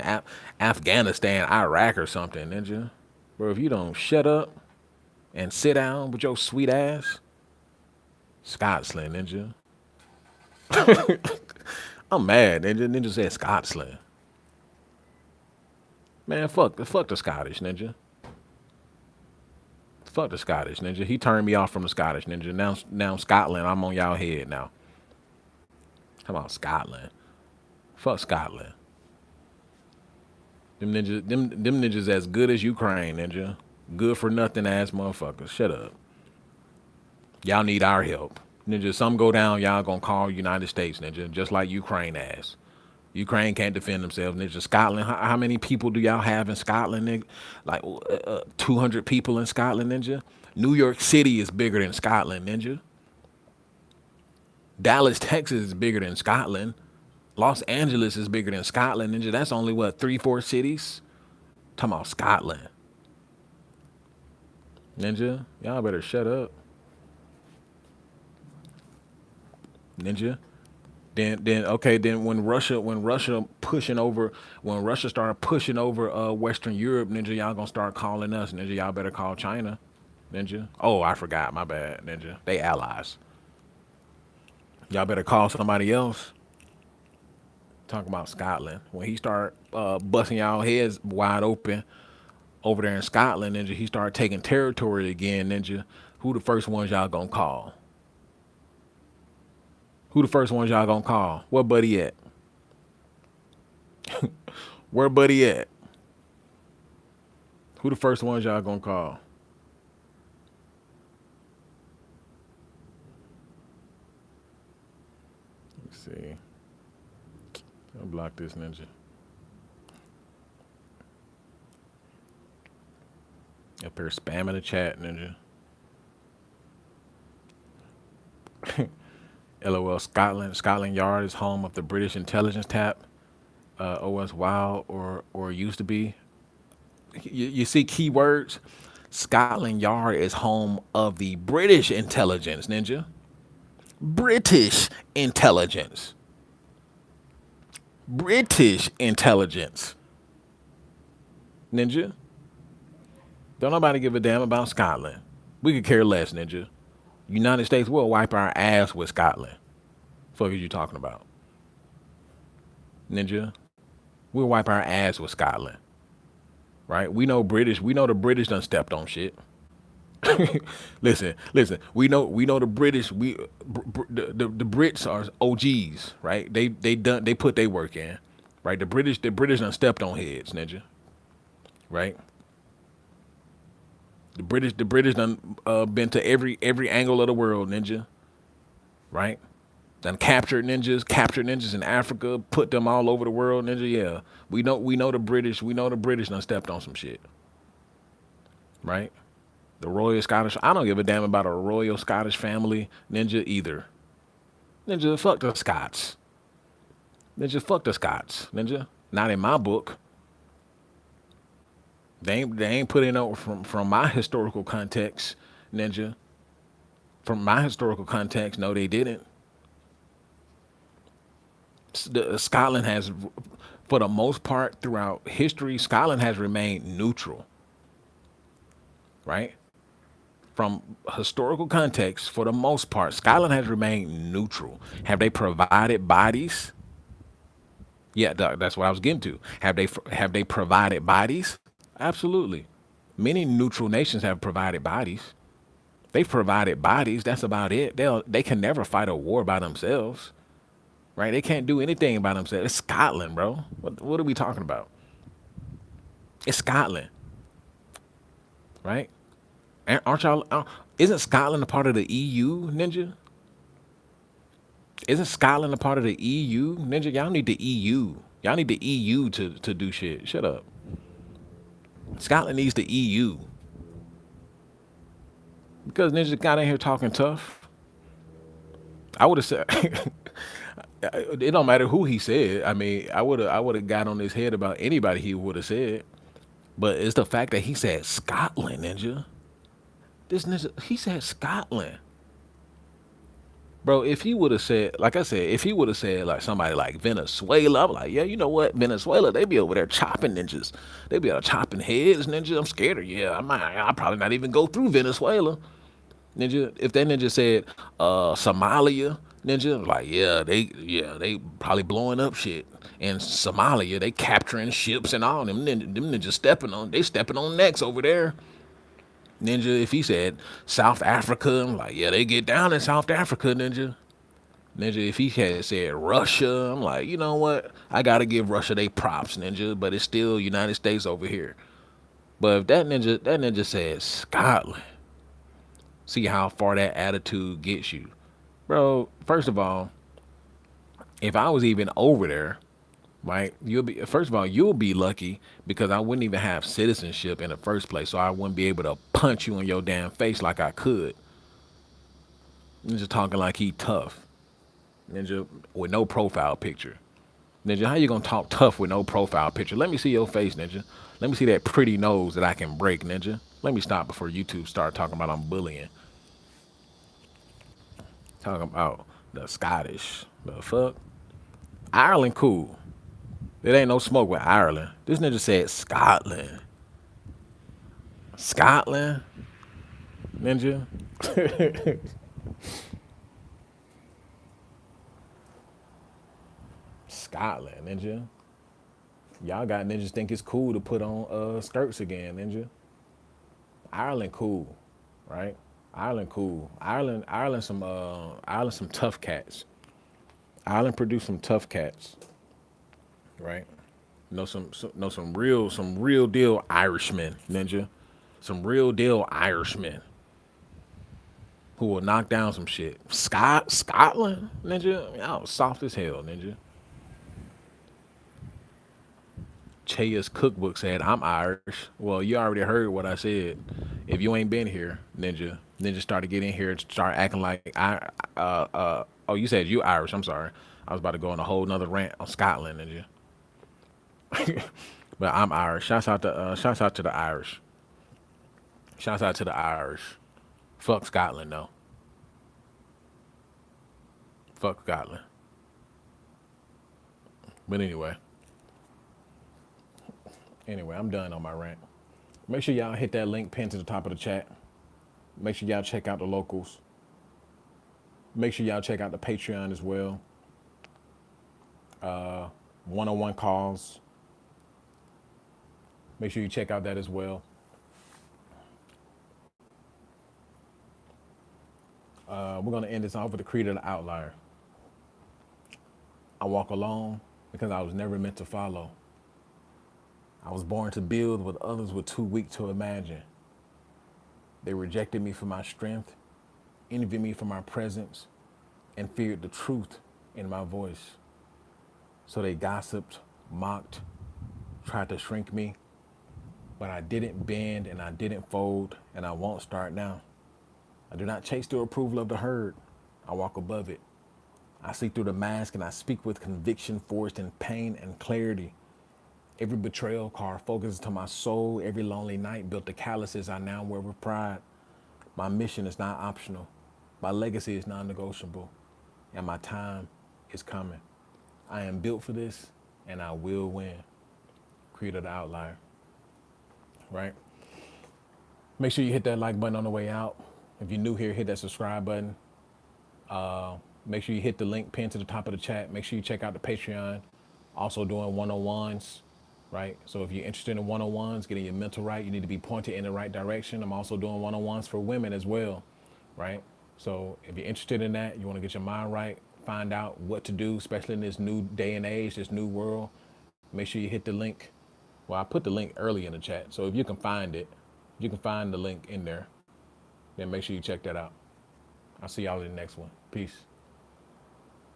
Afghanistan, Iraq or something, Ninja. Bro, if you don't shut up and sit down with your sweet ass, Scotland, Ninja. I'm mad, Ninja. Ninja said Scotland. Man, fuck the Scottish, Ninja. Fuck the Scottish, Ninja. He turned me off from the Scottish, Ninja. Now Scotland, I'm on y'all head now. How about Scotland? Fuck Scotland. Them ninjas as good as Ukraine, Ninja. Good for nothing ass motherfuckers. Shut up. Y'all need our help. Ninja, some go down, y'all gonna call United States, Ninja, just like Ukraine ass. Ukraine can't defend themselves, Ninja. Scotland, how many people do y'all have in Scotland, nigga? Like 200 people in Scotland, Ninja. New York City is bigger than Scotland, Ninja. Dallas, Texas is bigger than Scotland. Los Angeles is bigger than Scotland, Ninja. That's only what, 3, 4 cities? Talking about Scotland. Ninja, y'all better shut up. Ninja. Then when Russia started pushing over Western Europe, Ninja, y'all gonna start calling us, Ninja. Y'all better call China, Ninja. Oh, I forgot, my bad, Ninja. They allies. Y'all better call somebody else. Talking about Scotland. When he start busting y'all heads wide open over there in Scotland, Ninja, he started taking territory again, Ninja. Who the first ones y'all gonna call? Who the first ones y'all gonna call? Where Buddy at? Where Buddy at? Who the first ones y'all gonna call? Let's see. I'll block this, Ninja. Up here spamming the chat, Ninja. LOL. Scotland Yard is home of the British intelligence tap. OS Wild or used to be. You see keywords. Scotland Yard is home of the British intelligence, Ninja. British intelligence. British intelligence. Ninja. Don't nobody give a damn about Scotland. We could care less, Ninja. United States will wipe our ass with Scotland. Fuck is you talking about? Ninja. We'll wipe our ass with Scotland. Right? We know the British done stepped on shit. listen. We know the British. The Brits are OGs, right? They put their work in, right? The British done stepped on heads, Ninja, right? The British done been to every angle of the world, Ninja, right? Done captured ninjas in Africa, put them all over the world, Ninja. Yeah, we know the British. We know the British done stepped on some shit, right? The Royal Scottish. I don't give a damn about a Royal Scottish family, Ninja, either. Ninja, fuck the Scots. Ninja, fuck the Scots, Ninja. Not in my book. They ain't putting out from my historical context, Ninja. From my historical context, no, they didn't. Scotland has, for the most part, throughout history, Scotland has remained neutral, right? From historical context, for the most part, Scotland has remained neutral. Have they provided bodies? Yeah, that's what I was getting to. Have they provided bodies? Absolutely. Many neutral nations have provided bodies. They've provided bodies. That's about it. They can never fight a war by themselves, right? They can't do anything by themselves. It's Scotland, bro. What are we talking about? It's Scotland, right? Aren't y'all? Isn't Scotland a part of the EU, Ninja? Isn't Scotland a part of the EU, Ninja? Y'all need the EU. Y'all need the EU to do shit. Shut up. Scotland needs the EU because Ninja got in here talking tough. I would have said it don't matter who he said. I mean, I would have got on his head about anybody he would have said. But it's the fact that he said Scotland, Ninja. This Ninja, he said Scotland. Bro, if he would have said, like I said, if he would have said like somebody like Venezuela, I'm like, yeah, you know what? Venezuela, they be over there chopping ninjas. They be out chopping heads, ninja. I'm scared of, yeah, I'll probably not even go through Venezuela. Ninja, if that ninja said Somalia, ninja, I'm like, yeah, they probably blowing up shit. In Somalia, they capturing ships and all them ninjas stepping on necks over there. Ninja, if he said South Africa, I'm like, yeah, they get down in South Africa, Ninja. Ninja, if he had said Russia, I'm like, you know what? I gotta give Russia they props, Ninja, but it's still United States over here. But if that ninja said Scotland, see how far that attitude gets you. Bro, first of all, if I was even over there, right, you'll be lucky because I wouldn't even have citizenship in the first place. So I wouldn't be able to punch you in your damn face like I could. Ninja talking like he tough. Ninja with no profile picture. Ninja, how you gonna talk tough with no profile picture? Let me see your face, Ninja. Let me see that pretty nose that I can break, Ninja. Let me stop before YouTube start talking about I'm bullying. Talking about the Scottish. The fuck? Ireland cool. There ain't no smoke with Ireland. This ninja said Scotland. Scotland, ninja. Scotland, ninja. Y'all got ninjas think it's cool to put on skirts again, ninja. Ireland cool, right? Ireland cool. Ireland some tough cats. Ireland produced some tough cats, right? Some real deal Irishmen, ninja. Some real deal Irishmen who will knock down some shit. Scotland, ninja. Y'all soft as hell, ninja. Chaya's cookbook said I'm Irish. Well, you already heard what I said. If you ain't been here, ninja started getting here and start acting like I. Oh, you said you Irish. I'm sorry. I was about to go on a whole nother rant on Scotland, ninja. But I'm Irish. Shouts out to the Irish. Shouts out to the Irish. Fuck Scotland though. Fuck Scotland. But anyway, I'm done on my rant. Make sure y'all hit that link pinned to the top of the chat. Make sure y'all check out the locals. Make sure y'all check out the Patreon as well. One-on-one calls. Make sure you check out that as well. We're gonna end this off with the creed of the outlier. I walk alone because I was never meant to follow. I was born to build what others were too weak to imagine. They rejected me for my strength, envied me for my presence, and feared the truth in my voice. So they gossiped, mocked, tried to shrink me, but I didn't bend and I didn't fold, and I won't start now. I do not chase the approval of the herd. I walk above it. I see through the mask and I speak with conviction forged in pain and clarity. Every betrayal car focuses to my soul. Every lonely night built the calluses I now wear with pride. My mission is not optional. My legacy is non-negotiable. And my time is coming. I am built for this, and I will win. Creator the Outlier, right? Make sure you hit that like button on the way out. If you're new here, hit that subscribe button. Make sure you hit the link pinned to the top of the chat. Make sure you check out the Patreon. Also doing one-on-ones, right? So if you're interested in one-on-ones, getting your mental right, you need to be pointed in the right direction. I'm also doing one-on-ones for women as well, right? So if you're interested in that, you want to get your mind right, find out what to do, especially in this new day and age, this new world, make sure you hit the link. Well, I put the link early in the chat. So if you can find it, you can find the link in there, then make sure you check that out. I'll see y'all in the next one. Peace.